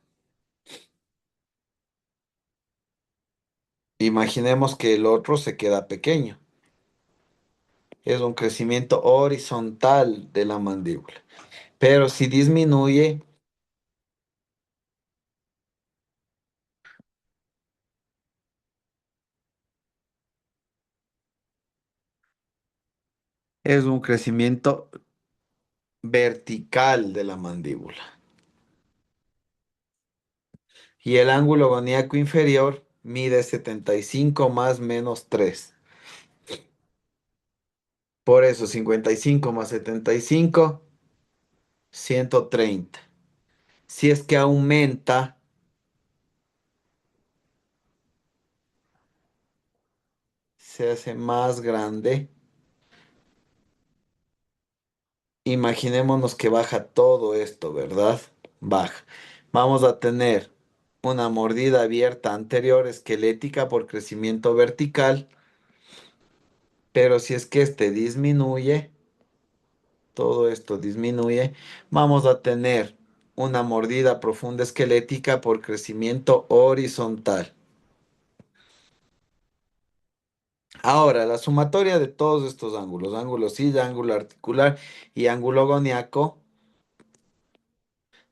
Imaginemos que el otro se queda pequeño. Es un crecimiento horizontal de la mandíbula. Pero si disminuye, es un crecimiento vertical de la mandíbula. Y el ángulo goníaco inferior mide 75 más menos 3. Por eso 55 más 75, 130. Si es que aumenta, se hace más grande. Imaginémonos que baja todo esto, ¿verdad? baja. Vamos a tener una mordida abierta anterior esquelética por crecimiento vertical, pero si es que este disminuye, todo esto disminuye, vamos a tener una mordida profunda esquelética por crecimiento horizontal. Ahora, la sumatoria de todos estos ángulos, ángulo silla, ángulo articular y ángulo goniaco,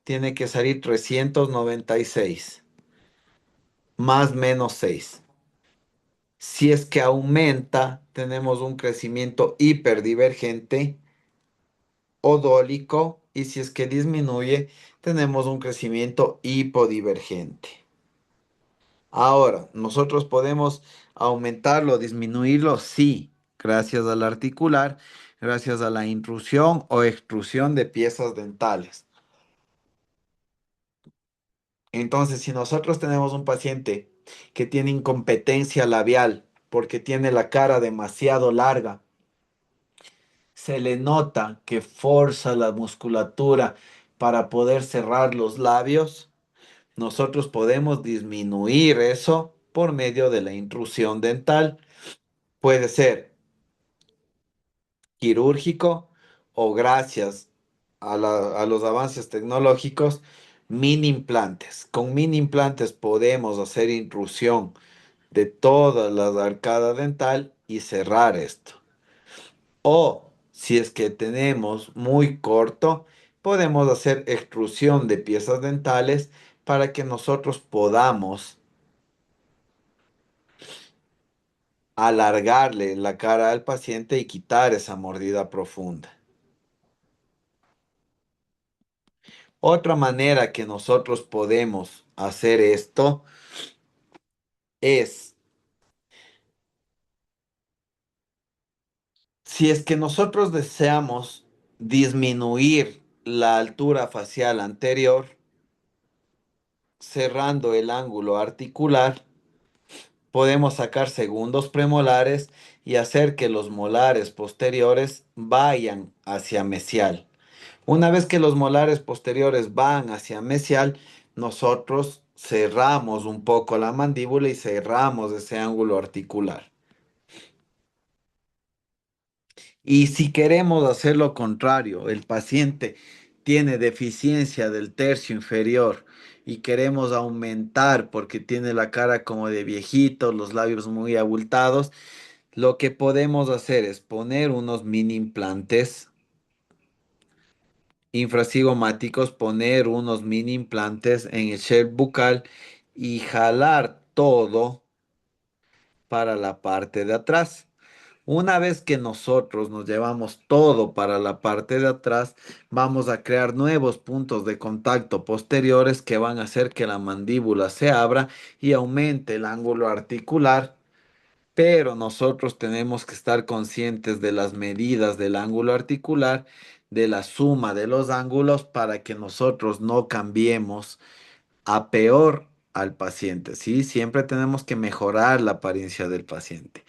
tiene que salir 396 más menos 6. Si es que aumenta, tenemos un crecimiento hiperdivergente o dólico, y si es que disminuye, tenemos un crecimiento hipodivergente. Ahora, nosotros podemos aumentarlo o disminuirlo, sí, gracias al articular, gracias a la intrusión o extrusión de piezas dentales. Entonces, si nosotros tenemos un paciente que tiene incompetencia labial porque tiene la cara demasiado larga, se le nota que forza la musculatura para poder cerrar los labios, nosotros podemos disminuir eso por medio de la intrusión dental. Puede ser quirúrgico o gracias a los avances tecnológicos, mini implantes. Con mini implantes podemos hacer intrusión de toda la arcada dental y cerrar esto. O si es que tenemos muy corto, podemos hacer extrusión de piezas dentales para que nosotros podamos alargarle la cara al paciente y quitar esa mordida profunda. Otra manera que nosotros podemos hacer esto es, si es que nosotros deseamos disminuir la altura facial anterior, cerrando el ángulo articular, podemos sacar segundos premolares y hacer que los molares posteriores vayan hacia mesial. Una vez que los molares posteriores van hacia mesial, nosotros cerramos un poco la mandíbula y cerramos ese ángulo articular. Y si queremos hacer lo contrario, el paciente tiene deficiencia del tercio inferior y queremos aumentar porque tiene la cara como de viejito, los labios muy abultados, lo que podemos hacer es poner unos mini implantes infrasigomáticos, poner unos mini implantes en el shelf bucal y jalar todo para la parte de atrás. Una vez que nosotros nos llevamos todo para la parte de atrás, vamos a crear nuevos puntos de contacto posteriores que van a hacer que la mandíbula se abra y aumente el ángulo articular. Pero nosotros tenemos que estar conscientes de las medidas del ángulo articular, de la suma de los ángulos para que nosotros no cambiemos a peor al paciente, ¿sí? Siempre tenemos que mejorar la apariencia del paciente.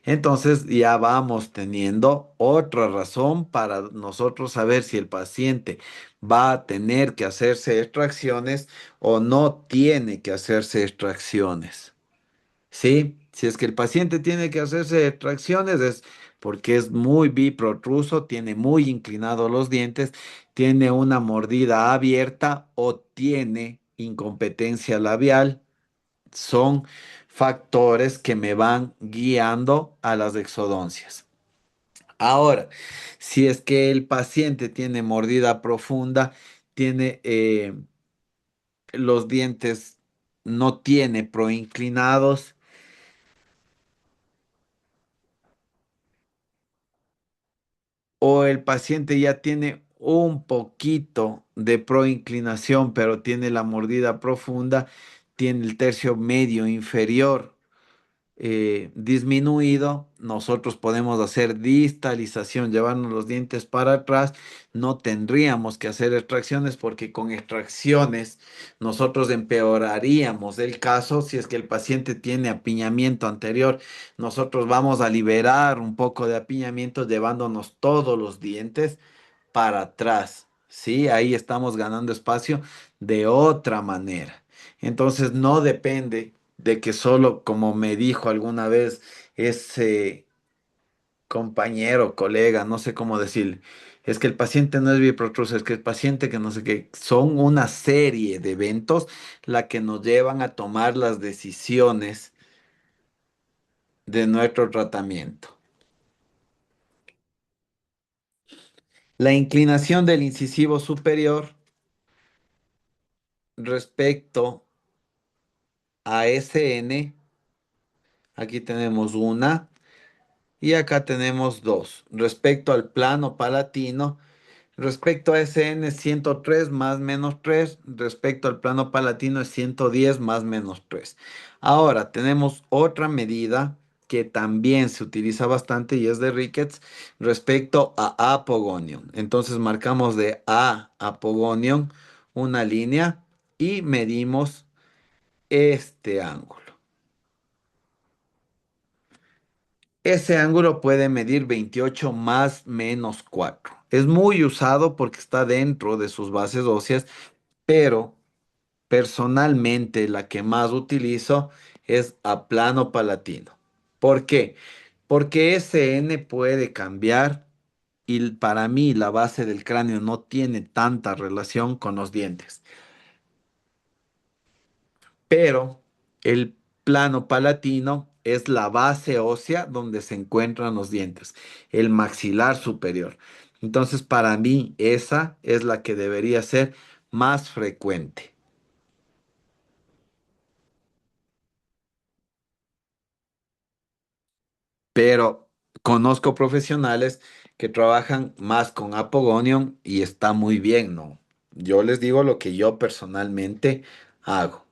Entonces ya vamos teniendo otra razón para nosotros saber si el paciente va a tener que hacerse extracciones o no tiene que hacerse extracciones. Sí, si es que el paciente tiene que hacerse extracciones es porque es muy biprotruso, tiene muy inclinados los dientes, tiene una mordida abierta o tiene incompetencia labial. Son factores que me van guiando a las exodoncias. Ahora, si es que el paciente tiene mordida profunda, tiene los dientes, no tiene proinclinados, o el paciente ya tiene un poquito de proinclinación, pero tiene la mordida profunda, tiene el tercio medio inferior disminuido, nosotros podemos hacer distalización, llevarnos los dientes para atrás, no tendríamos que hacer extracciones porque con extracciones nosotros empeoraríamos el caso. Si es que el paciente tiene apiñamiento anterior, nosotros vamos a liberar un poco de apiñamiento llevándonos todos los dientes para atrás. ¿sí? Ahí estamos ganando espacio de otra manera. Entonces no depende de que solo, como me dijo alguna vez ese compañero, colega, no sé cómo decirle, es que el paciente no es biprotruso, es que el paciente que no sé qué, son una serie de eventos la que nos llevan a tomar las decisiones de nuestro tratamiento. La inclinación del incisivo superior respecto a SN, aquí tenemos una y acá tenemos dos. Respecto al plano palatino, respecto a SN 103 más menos 3, respecto al plano palatino es 110 más menos 3. Ahora tenemos otra medida que también se utiliza bastante y es de Ricketts respecto a apogonium. Entonces marcamos de A apogonium una línea y medimos este ángulo. Ese ángulo puede medir 28 más menos 4. Es muy usado porque está dentro de sus bases óseas, pero personalmente la que más utilizo es a plano palatino. ¿Por qué? Porque ese n puede cambiar y para mí la base del cráneo no tiene tanta relación con los dientes. Pero el plano palatino es la base ósea donde se encuentran los dientes, el maxilar superior. Entonces, para mí, esa es la que debería ser más frecuente. Pero conozco profesionales que trabajan más con Apogonium y está muy bien, ¿no? Yo les digo lo que yo personalmente hago.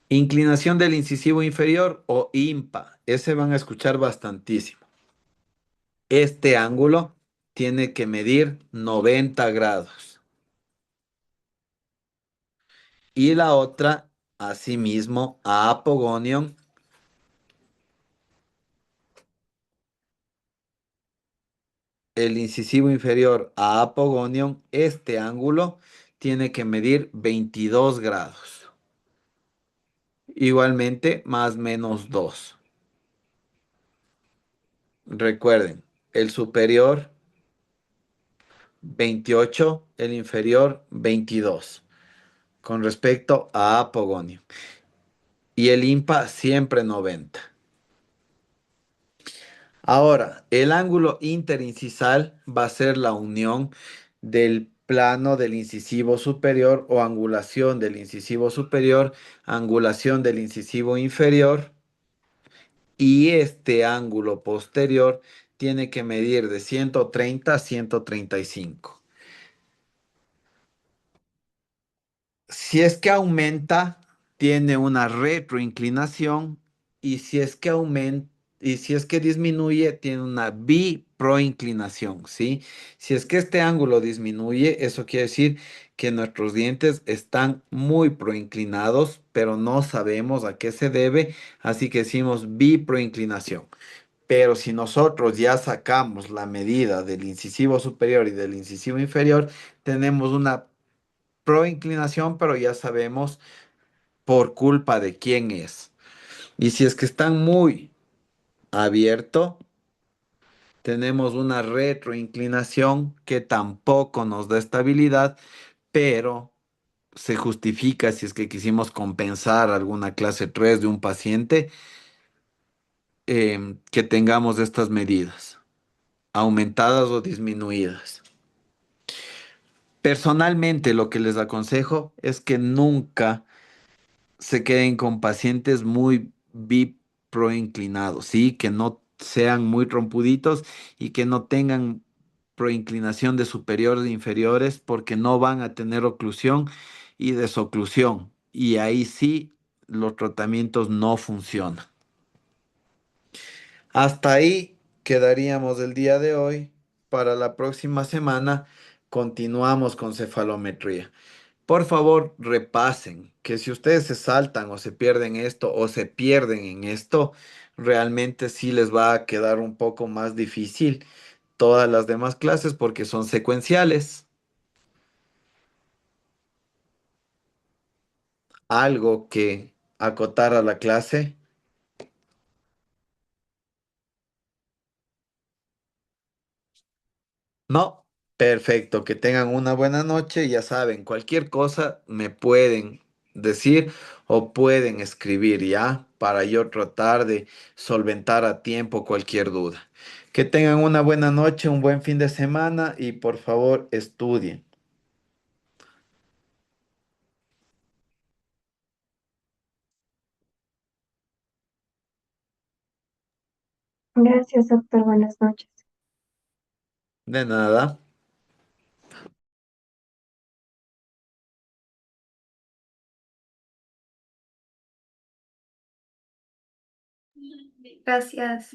Inclinación del incisivo inferior o IMPA. Ese van a escuchar bastantísimo. Este ángulo tiene que medir 90 grados. Y la otra, asimismo, a Apogonium, el incisivo inferior a Apogonium, este ángulo tiene que medir 22 grados. Igualmente, más menos 2. Recuerden, el superior 28, el inferior 22, con respecto a Apogonium. Y el impa siempre 90. Ahora, el ángulo interincisal va a ser la unión del plano del incisivo superior o angulación del incisivo superior, angulación del incisivo inferior y este ángulo posterior tiene que medir de 130 a 135. Si es que aumenta, tiene una retroinclinación y si es que aumenta y si es que disminuye, tiene una biproinclinación, ¿sí? Si es que este ángulo disminuye, eso quiere decir que nuestros dientes están muy proinclinados, pero no sabemos a qué se debe, así que decimos biproinclinación. Pero si nosotros ya sacamos la medida del incisivo superior y del incisivo inferior, tenemos una proinclinación, pero ya sabemos por culpa de quién es. Y si es que están muy abierto, tenemos una retroinclinación que tampoco nos da estabilidad, pero se justifica si es que quisimos compensar alguna clase 3 de un paciente, que tengamos estas medidas, aumentadas o disminuidas. Personalmente, lo que les aconsejo es que nunca se queden con pacientes muy biproinclinados, ¿sí? Que no sean muy trompuditos y que no tengan proinclinación de superiores e inferiores porque no van a tener oclusión y desoclusión. Y ahí sí los tratamientos no funcionan. Hasta ahí quedaríamos el día de hoy. Para la próxima semana continuamos con cefalometría. Por favor, repasen que si ustedes se saltan o se pierden esto o se pierden en esto, realmente sí les va a quedar un poco más difícil todas las demás clases porque son secuenciales. Algo que acotar a la clase. No, perfecto, que tengan una buena noche. Ya saben, cualquier cosa me pueden decir o pueden escribir ya para yo tratar de solventar a tiempo cualquier duda. Que tengan una buena noche, un buen fin de semana y por favor estudien. Gracias, doctor. Buenas noches. De nada. Gracias.